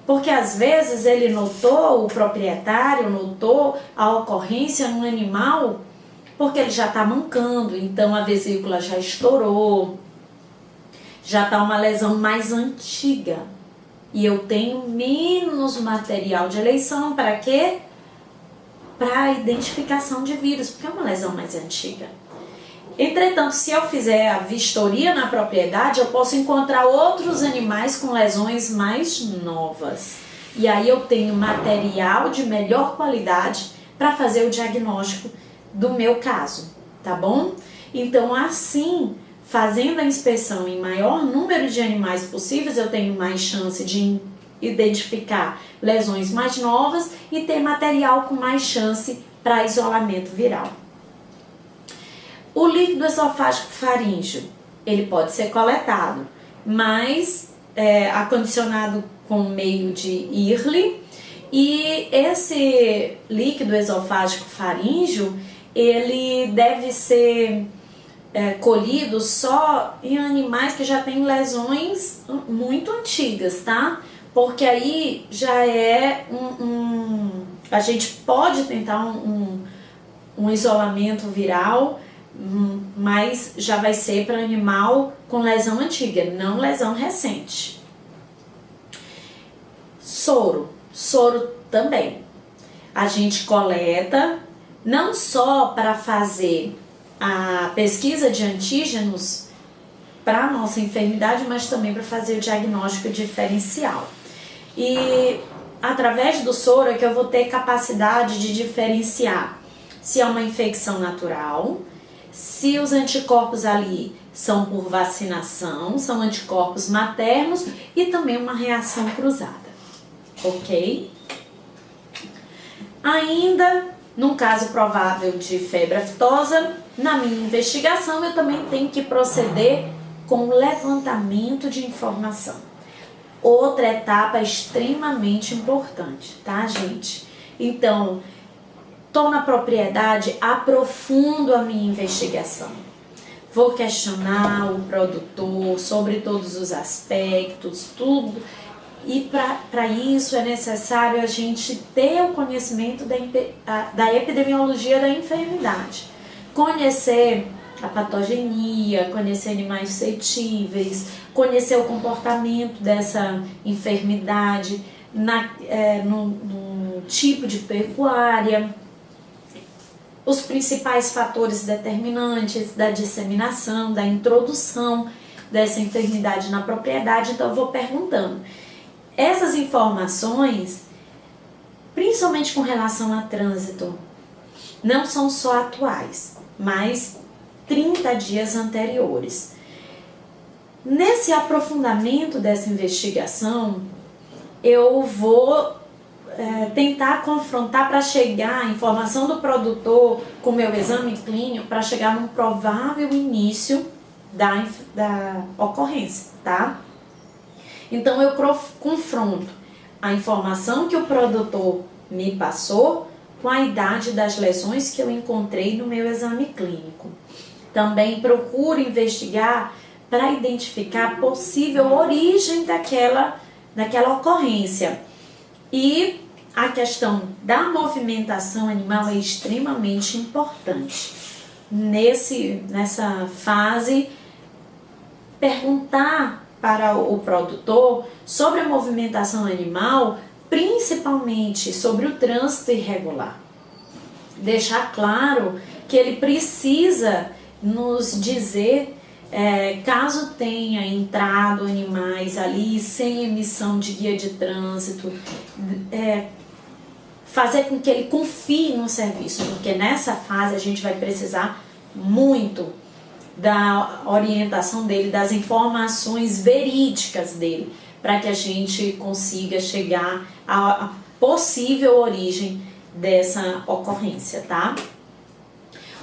Porque às vezes ele notou, o proprietário notou a ocorrência num animal porque ele já está mancando, então a vesícula já estourou, já está uma lesão mais antiga. E eu tenho menos material de eleição para quê? Para a identificação de vírus, porque é uma lesão mais antiga. Entretanto, se eu fizer a vistoria na propriedade, eu posso encontrar outros animais com lesões mais novas. E aí eu tenho material de melhor qualidade para fazer o diagnóstico do meu caso, tá bom? Então, assim, fazendo a inspeção em maior número de animais possíveis, eu tenho mais chance de identificar lesões mais novas e ter material com mais chance para isolamento viral. O líquido esofágico faríngeo, ele pode ser coletado, mas acondicionado com meio de IRLI, e esse líquido esofágico faríngeo, ele deve ser colhido só em animais que já têm lesões muito antigas, tá? Porque aí já é a gente pode tentar um isolamento viral, mas já vai ser para animal com lesão antiga, não lesão recente. Soro também. A gente coleta não só para fazer a pesquisa de antígenos para a nossa enfermidade, mas também para fazer o diagnóstico diferencial. E através do soro é que eu vou ter capacidade de diferenciar se é uma infecção natural, se os anticorpos ali são por vacinação, são anticorpos maternos e também uma reação cruzada, ok? Ainda, num caso provável de febre aftosa, na minha investigação eu também tenho que proceder com o levantamento de informação. Outra etapa extremamente importante, tá, gente? Então, estou na propriedade, aprofundo a minha investigação. Vou questionar o produtor sobre todos os aspectos, tudo. E para isso é necessário a gente ter o conhecimento da epidemiologia da enfermidade. Conhecer a patogenia, conhecer animais suscetíveis, conhecer o comportamento dessa enfermidade no tipo de pecuária, os principais fatores determinantes da disseminação, da introdução dessa enfermidade na propriedade. Então eu vou perguntando. Essas informações, principalmente com relação a trânsito, não são só atuais, mas 30 dias anteriores. Nesse aprofundamento dessa investigação, eu vou tentar confrontar para chegar a informação do produtor com o meu exame clínico para chegar num provável início da ocorrência, tá? Então eu confronto a informação que o produtor me passou com a idade das lesões que eu encontrei no meu exame clínico. Também procuro investigar para identificar a possível origem daquela ocorrência. E a questão da movimentação animal é extremamente importante. Nessa fase, perguntar para o produtor sobre a movimentação animal, principalmente sobre o trânsito irregular. Deixar claro que ele precisa nos dizer Caso tenha entrado animais ali sem emissão de guia de trânsito, fazer com que ele confie no serviço, porque nessa fase a gente vai precisar muito da orientação dele, das informações verídicas dele, para que a gente consiga chegar à possível origem dessa ocorrência, tá?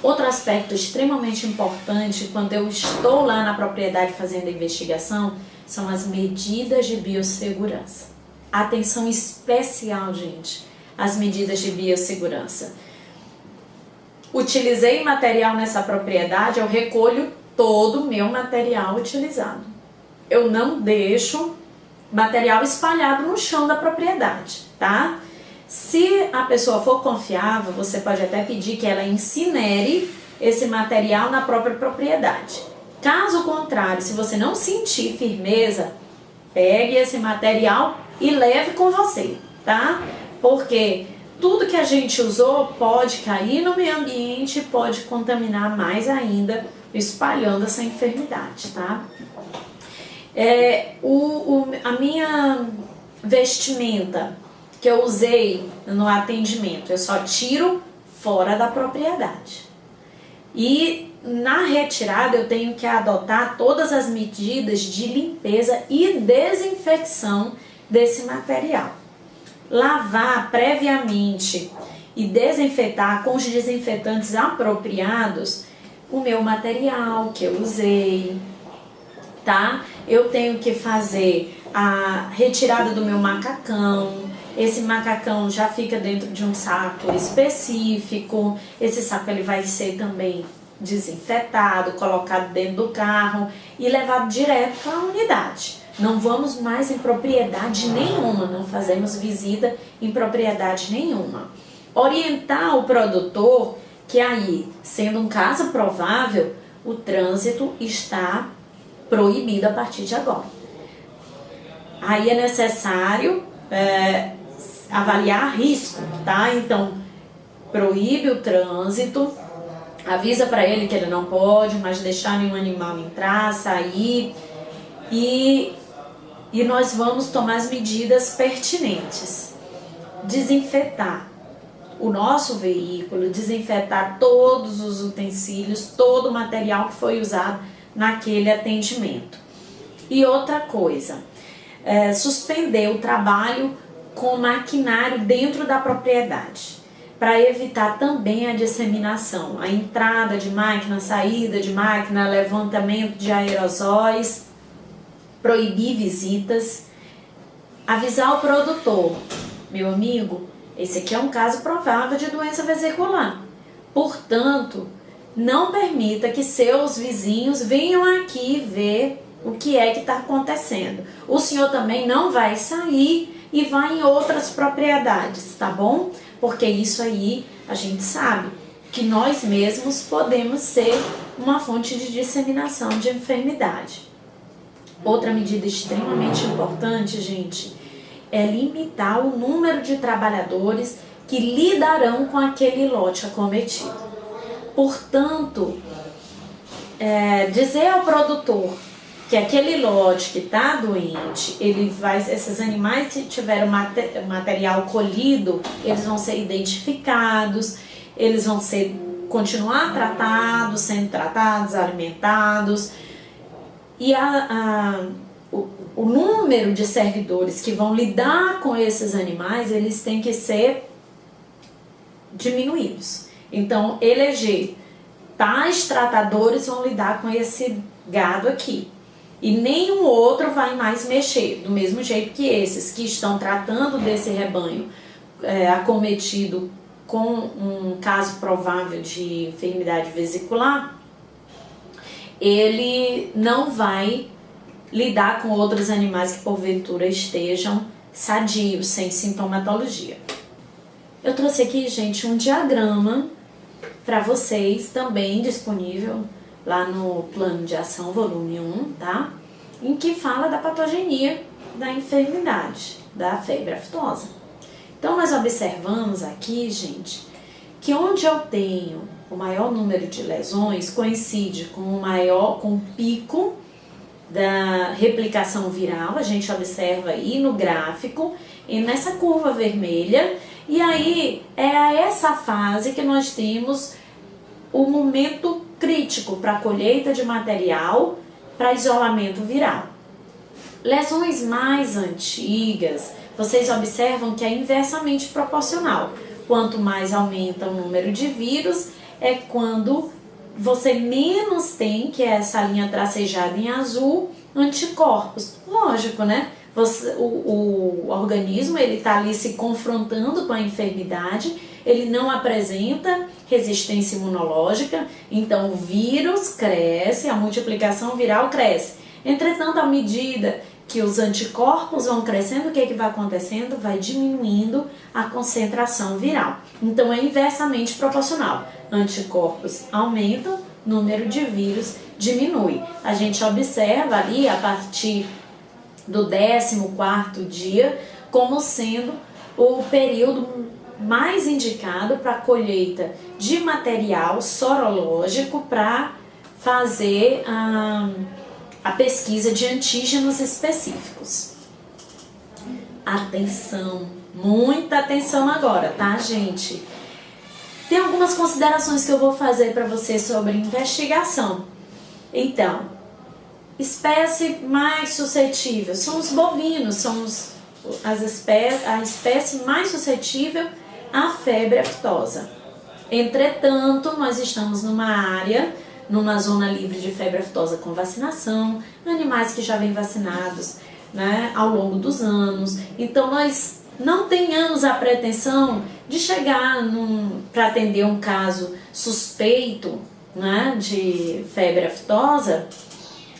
Outro aspecto extremamente importante quando eu estou lá na propriedade fazendo a investigação são as medidas de biossegurança. Atenção especial, gente, às medidas de biossegurança. Utilizei material nessa propriedade, eu recolho todo o meu material utilizado. Eu não deixo material espalhado no chão da propriedade, tá? Se a pessoa for confiável, você pode até pedir que ela incinere esse material na própria propriedade. Caso contrário, se você não sentir firmeza, pegue esse material e leve com você, tá? Porque tudo que a gente usou pode cair no meio ambiente e pode contaminar mais ainda, espalhando essa enfermidade, tá? A minha vestimenta que eu usei no atendimento, eu só tiro fora da propriedade. E na retirada eu tenho que adotar todas as medidas de limpeza e desinfecção desse material. Lavar previamente e desinfetar com os desinfetantes apropriados o meu material que eu usei, tá? Eu tenho que fazer a retirada do meu macacão. Esse macacão já fica dentro de um saco específico. Esse saco ele vai ser também desinfetado, colocado dentro do carro e levado direto para a unidade. Não vamos mais em propriedade nenhuma, não fazemos visita em propriedade nenhuma. Orientar o produtor que aí, sendo um caso provável, o trânsito está proibido a partir de agora. Aí é necessário avaliar risco, tá? Então, proíbe o trânsito, avisa para ele que ele não pode mais deixar nenhum animal entrar, sair e nós vamos tomar as medidas pertinentes. Desinfetar o nosso veículo, desinfetar todos os utensílios, todo o material que foi usado naquele atendimento. E outra coisa, suspender o trabalho com maquinário dentro da propriedade, para evitar também a disseminação, a entrada de máquina, saída de máquina, levantamento de aerosóis, proibir visitas, avisar o produtor, meu amigo, esse aqui é um caso provável de doença vesicular, portanto, não permita que seus vizinhos venham aqui ver o que é que está acontecendo. O senhor também não vai sair e vai em outras propriedades, tá bom? Porque isso aí a gente sabe que nós mesmos podemos ser uma fonte de disseminação de enfermidade. Outra medida extremamente importante, gente, é limitar o número de trabalhadores que lidarão com aquele lote acometido. Portanto, dizer ao produtor que aquele lote que está doente, esses animais que tiveram material colhido, eles vão ser identificados, eles vão continuar tratados, sendo tratados, alimentados, e o número de servidores que vão lidar com esses animais, eles têm que ser diminuídos. Então, eleger tais tratadores vão lidar com esse gado aqui. E nenhum outro vai mais mexer, do mesmo jeito que esses que estão tratando desse rebanho acometido com um caso provável de enfermidade vesicular, ele não vai lidar com outros animais que porventura estejam sadios, sem sintomatologia. Eu trouxe aqui, gente, um diagrama para vocês, também disponível lá no Plano de Ação volume 1, tá? Em que fala da patogenia da enfermidade, da febre aftosa. Então, nós observamos aqui, gente, que onde eu tenho o maior número de lesões coincide com o pico da replicação viral. A gente observa aí no gráfico e nessa curva vermelha, e aí é a essa fase que nós temos o momento crítico para a colheita de material para isolamento viral. Lesões mais antigas, vocês observam que é inversamente proporcional. Quanto mais aumenta o número de vírus, é quando você menos tem, que é essa linha tracejada em azul, anticorpos. Lógico, né? O organismo ele está ali se confrontando com a enfermidade, ele não apresenta resistência imunológica, então o vírus cresce, a multiplicação viral cresce. Entretanto, à medida que os anticorpos vão crescendo, o que é que vai acontecendo? Vai diminuindo a concentração viral. Então é inversamente proporcional. Anticorpos aumentam, número de vírus diminui. A gente observa ali a partir do 14º dia como sendo o período mais indicado para a colheita de material sorológico para fazer a pesquisa de antígenos específicos. Atenção, muita atenção agora, tá, gente? Tem algumas considerações que eu vou fazer para você sobre investigação. Então, espécie mais suscetível são os bovinos, são a espécie mais suscetível à febre aftosa. Entretanto, nós estamos numa zona livre de febre aftosa com vacinação, animais que já vêm vacinados, né, ao longo dos anos. Então, nós não tenhamos a pretensão de chegar para atender um caso suspeito, né, de febre aftosa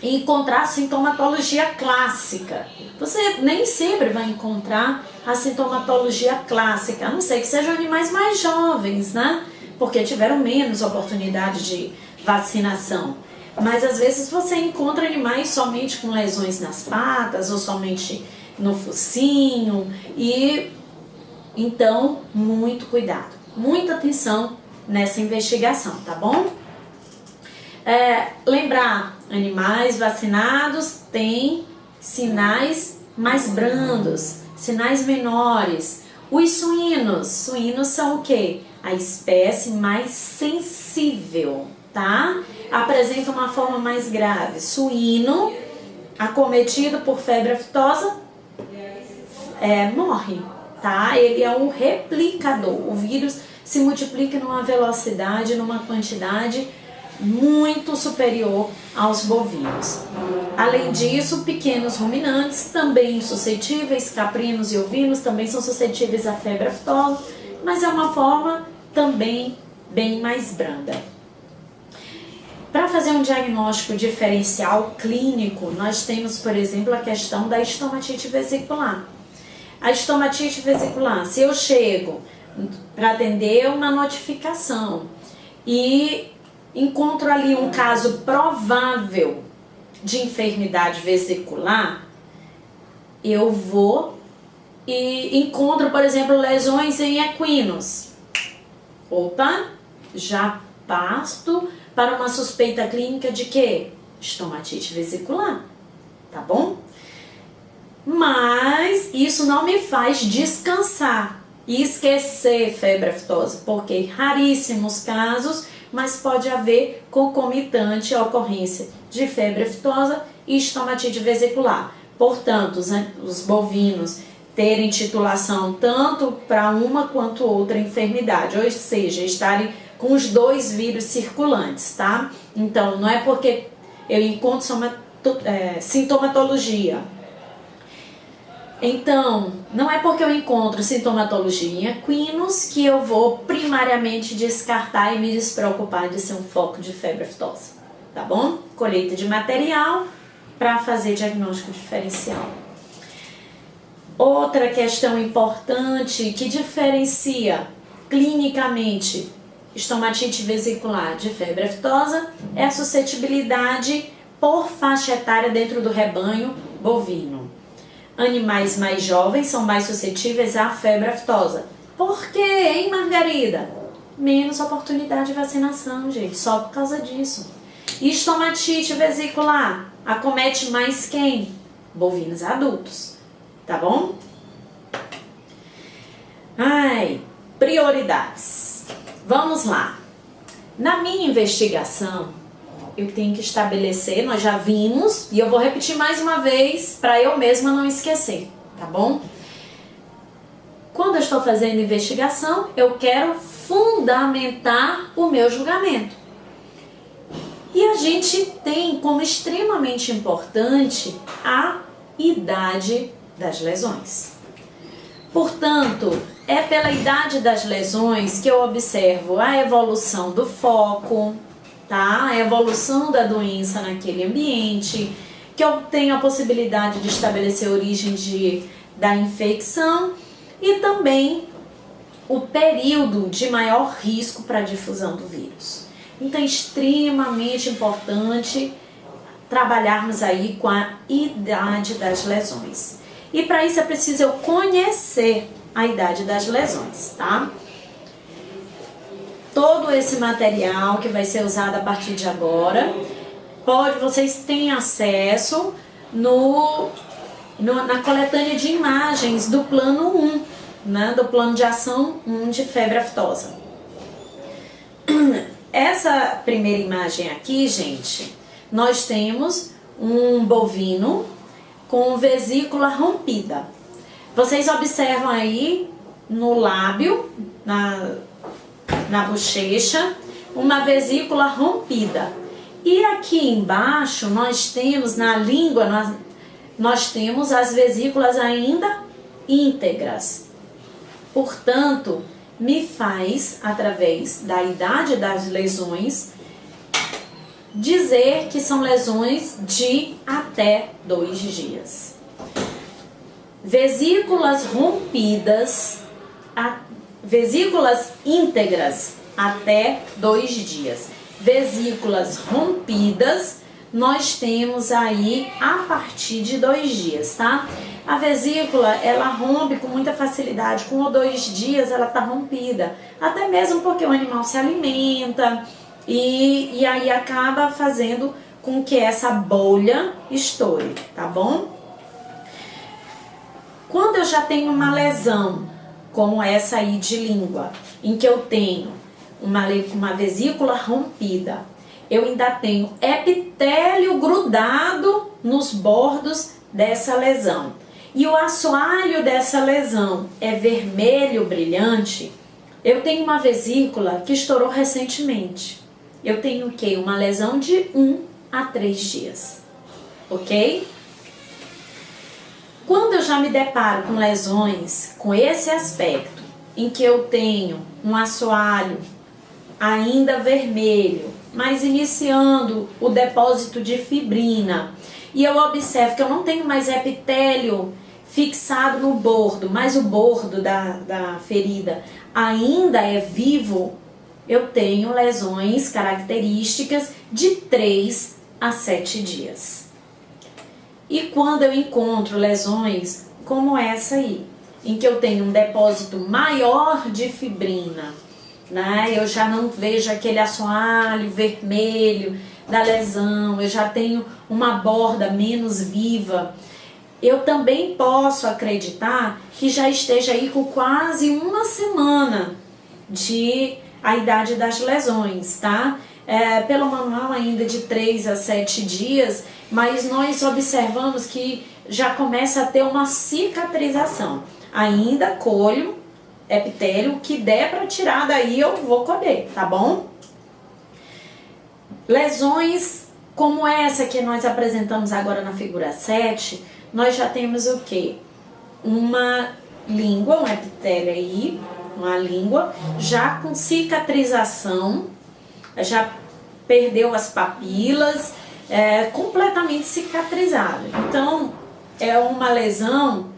e encontrar a sintomatologia clássica. Você nem sempre vai encontrar a sintomatologia clássica, a não ser que sejam animais mais jovens, né, porque tiveram menos oportunidade de vacinação. Mas às vezes você encontra animais somente com lesões nas patas ou somente no focinho, e então muito cuidado, muita atenção nessa investigação, tá bom? Lembrar, animais vacinados têm sinais mais brandos, sinais menores. Os suínos são o quê? A espécie mais sensível, tá? Apresenta uma forma mais grave. Suíno acometido por febre aftosa morre, tá? Ele é um replicador. O vírus se multiplica numa velocidade, numa quantidade muito superior aos bovinos. Além disso, pequenos ruminantes também suscetíveis, caprinos e ovinos também são suscetíveis à febre aftosa, mas é uma forma também bem mais branda. Para fazer um diagnóstico diferencial clínico, nós temos, por exemplo, a questão da estomatite vesicular. A estomatite vesicular, se eu chego para atender uma notificação e encontro ali um caso provável de enfermidade vesicular, eu vou e encontro, por exemplo, lesões em equinos. Opa, já passo para uma suspeita clínica de quê? Estomatite vesicular, tá bom? Mas isso não me faz descansar e esquecer febre aftosa, porque raríssimos casos, mas pode haver concomitante a ocorrência de febre aftosa e estomatite vesicular. Portanto, os bovinos terem titulação tanto para uma quanto outra enfermidade, ou seja, estarem com os dois vírus circulantes, tá? Então, não é porque eu encontro sintomatologia. Então, não é porque eu encontro sintomatologia em equinos que eu vou primariamente descartar e me despreocupar de ser um foco de febre aftosa, tá bom? Colheita de material para fazer diagnóstico diferencial. Outra questão importante que diferencia clinicamente estomatite vesicular de febre aftosa é a suscetibilidade por faixa etária dentro do rebanho bovino. Animais mais jovens são mais suscetíveis à febre aftosa. Por quê, hein, Margarida? menos oportunidade de vacinação, gente, só por causa disso. Estomatite vesicular acomete mais quem? Bovinos adultos, tá bom? Prioridades. Vamos lá. Na minha investigação, eu tenho que estabelecer, nós já vimos, e eu vou repetir mais uma vez para eu mesma não esquecer, tá bom? Quando eu estou fazendo investigação, eu quero fundamentar o meu julgamento. E a gente tem como extremamente importante a idade das lesões. Portanto, é pela idade das lesões que eu observo a evolução do foco, tá? A evolução da doença naquele ambiente, que eu tenho a possibilidade de estabelecer a origem da infecção e também o período de maior risco para a difusão do vírus. Então é extremamente importante trabalharmos aí com a idade das lesões. E para isso é preciso eu conhecer a idade das lesões, tá? Todo esse material que vai ser usado a partir de agora, vocês têm acesso na coletânea de imagens do plano 1, né? Do plano de ação 1 de febre aftosa. Essa primeira imagem aqui, gente, nós temos um bovino com vesícula rompida. Vocês observam aí no lábio, na bochecha, uma vesícula rompida. E aqui embaixo nós temos na língua, nós temos as vesículas ainda íntegras. Portanto, me faz, através da idade das lesões, dizer que são lesões de até 2 dias. Vesículas rompidas, vesículas íntegras até 2 dias. Vesículas rompidas, nós temos aí a partir de 2 dias, tá? A vesícula, ela rompe com muita facilidade, com 1 ou 2 dias ela tá rompida, até mesmo porque o animal se alimenta e aí acaba fazendo com que essa bolha estoure, tá bom? Quando eu já tenho uma lesão, como essa aí de língua, em que eu tenho uma vesícula rompida, eu ainda tenho epitélio grudado nos bordos dessa lesão, e o assoalho dessa lesão é vermelho brilhante, eu tenho uma vesícula que estourou recentemente. Eu tenho o quê? Uma lesão de 1 a 3 dias, ok? Quando eu já me deparo com lesões com esse aspecto, em que eu tenho um assoalho ainda vermelho, mas iniciando o depósito de fibrina, e eu observo que eu não tenho mais epitélio fixado no bordo, mas o bordo da ferida ainda é vivo, eu tenho lesões características de 3 a 7 dias. E quando eu encontro lesões como essa aí, em que eu tenho um depósito maior de fibrina, né? Eu já não vejo aquele assoalho vermelho da lesão, eu já tenho uma borda menos viva, eu também posso acreditar que já esteja aí com quase 1 semana de a idade das lesões, tá? Pelo manual ainda de 3 a 7 dias, mas nós observamos que já começa a ter uma cicatrização. Ainda colho epitélio, que der para tirar daí eu vou colher, tá bom? Lesões como essa que nós apresentamos agora na figura 7, nós já temos o quê? Uma língua, um epitélio aí, uma língua, já com cicatrização, já perdeu as papilas, completamente cicatrizado. Então, é uma lesão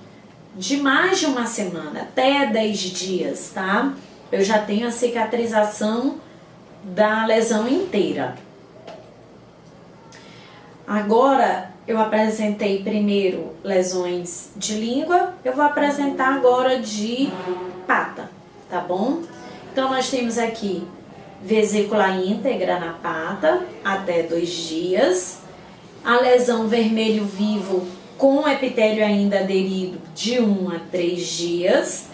de mais de 1 semana, até 10 dias, tá? Eu já tenho a cicatrização da lesão inteira. Agora, eu apresentei primeiro lesões de língua, eu vou apresentar agora de pata, tá bom? Então nós temos aqui vesícula íntegra na pata, até 2 dias. A lesão vermelho vivo com epitélio ainda aderido, de 1 a 3 dias.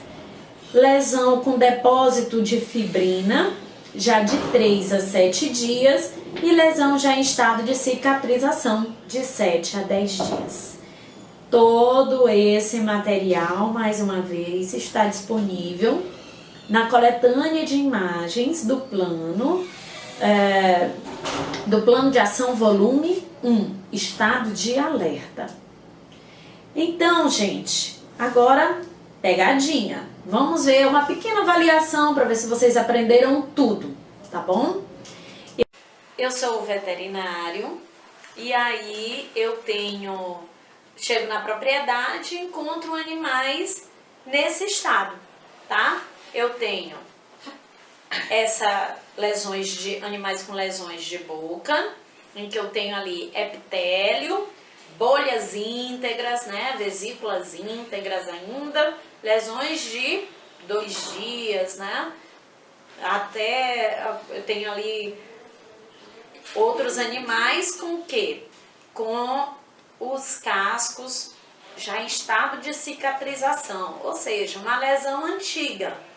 Lesão com depósito de fibrina, já de 3 a 7 dias. E lesão já em estado de cicatrização, de 7 a 10 dias. Todo esse material, mais uma vez, está disponível na coletânea de imagens do plano de ação volume 1, estado de alerta. Então, gente, agora pegadinha. Vamos ver uma pequena avaliação para ver se vocês aprenderam tudo, tá bom? Eu sou o veterinário e aí chego na propriedade e encontro animais nesse estado, tá? Eu tenho animais com lesões de boca, em que eu tenho ali epitélio, bolhas íntegras, né, vesículas íntegras ainda, lesões de 2 dias, né, até eu tenho ali outros animais com o quê? Com os cascos já em estado de cicatrização, ou seja, uma lesão antiga.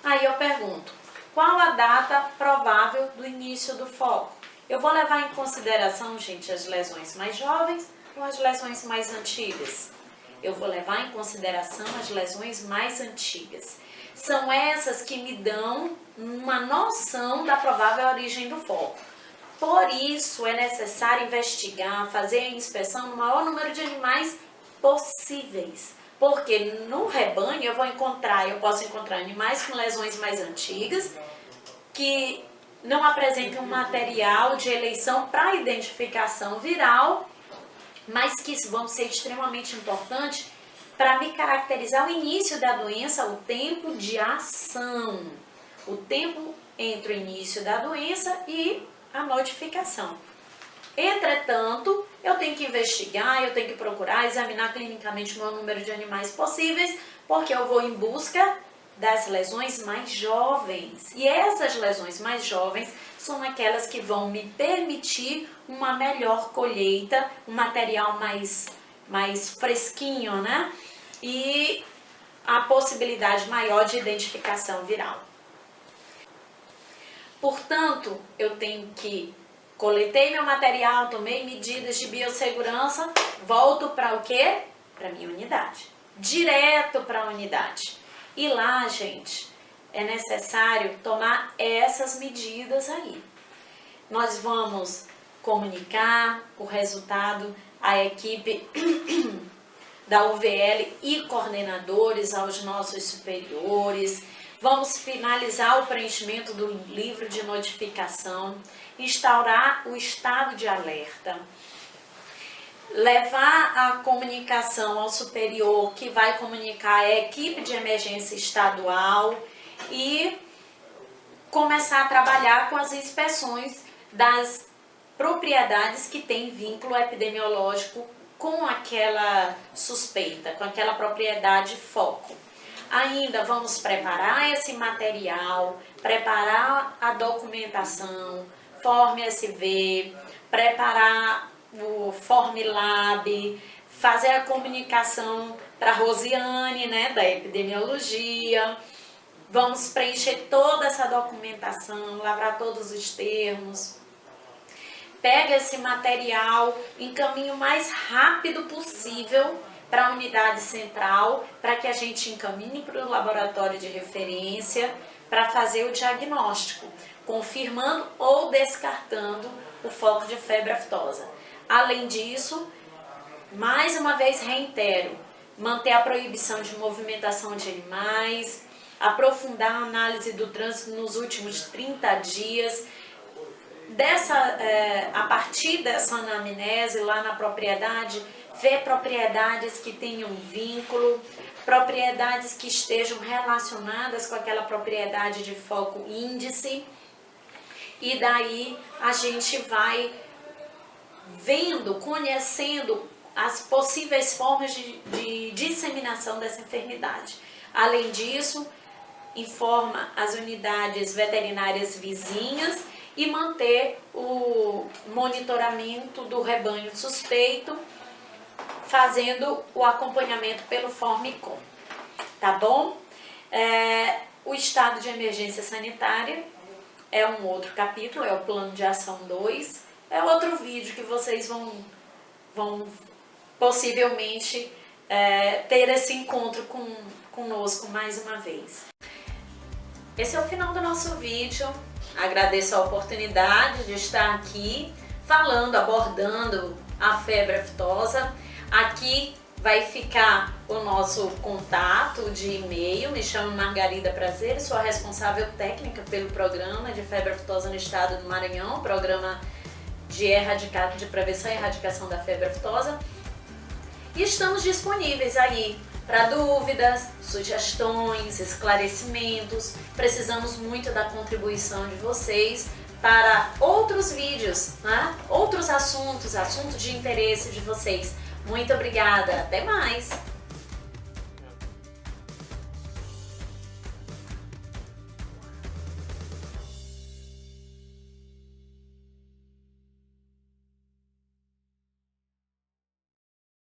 Aí eu pergunto, qual a data provável do início do foco? Eu vou levar em consideração, gente, as lesões mais jovens ou as lesões mais antigas? Eu vou levar em consideração as lesões mais antigas. São essas que me dão uma noção da provável origem do foco. Por isso é necessário investigar, fazer a inspeção no maior número de animais possíveis. Porque no rebanho eu posso encontrar animais com lesões mais antigas, que não apresentam material de eleição para identificação viral, mas que vão ser extremamente importantes para me caracterizar o início da doença, o tempo de ação, o tempo entre o início da doença e a notificação. Entretanto, eu tenho que investigar, eu tenho que procurar, examinar clinicamente o maior número de animais possíveis, porque eu vou em busca das lesões mais jovens. E essas lesões mais jovens são aquelas que vão me permitir uma melhor colheita, um material mais fresquinho, né? E a possibilidade maior de identificação viral. Portanto, eu tenho que coletei meu material, tomei medidas de biossegurança, volto para o quê? Para minha unidade. Direto para a unidade. E lá, gente, é necessário tomar essas medidas aí. Nós vamos comunicar o resultado à equipe da UVL e coordenadores, aos nossos superiores. Vamos finalizar o preenchimento do livro de notificação, instaurar o estado de alerta, levar a comunicação ao superior, que vai comunicar a equipe de emergência estadual e começar a trabalhar com as inspeções das propriedades que têm vínculo epidemiológico com aquela suspeita, com aquela propriedade foco. Ainda vamos preparar esse material, preparar a documentação, FormSV, preparar o Formlab, fazer a comunicação para a Rosiane, né, da epidemiologia. Vamos preencher toda essa documentação, lavrar todos os termos. Pega esse material, encaminhe o mais rápido possível para a unidade central, para que a gente encaminhe para o laboratório de referência para fazer o diagnóstico, confirmando ou descartando o foco de febre aftosa. Além disso, mais uma vez reitero, manter a proibição de movimentação de animais, aprofundar a análise do trânsito nos últimos 30 dias, a partir dessa anamnese lá na propriedade, ver propriedades que tenham vínculo, propriedades que estejam relacionadas com aquela propriedade de foco índice, e daí a gente vai vendo, conhecendo as possíveis formas de disseminação dessa enfermidade. Além disso, informa as unidades veterinárias vizinhas e manter o monitoramento do rebanho suspeito, fazendo o acompanhamento pelo Formicom, tá bom? O estado de emergência sanitária é um outro capítulo, é o plano de ação 2, é outro vídeo que vocês vão possivelmente ter esse encontro conosco mais uma vez. Esse é o final do nosso vídeo. Agradeço a oportunidade de estar aqui falando, abordando a febre aftosa. Aqui vai ficar o nosso contato de e-mail. Me chamo Margarida Prazeres, sou a responsável técnica pelo programa de febre aftosa no estado do Maranhão, programa de prevenção e erradicação da febre aftosa. E estamos disponíveis aí para dúvidas, sugestões, esclarecimentos. Precisamos muito da contribuição de vocês para outros vídeos, né? Outros assuntos de interesse de vocês. Muito obrigada, até mais!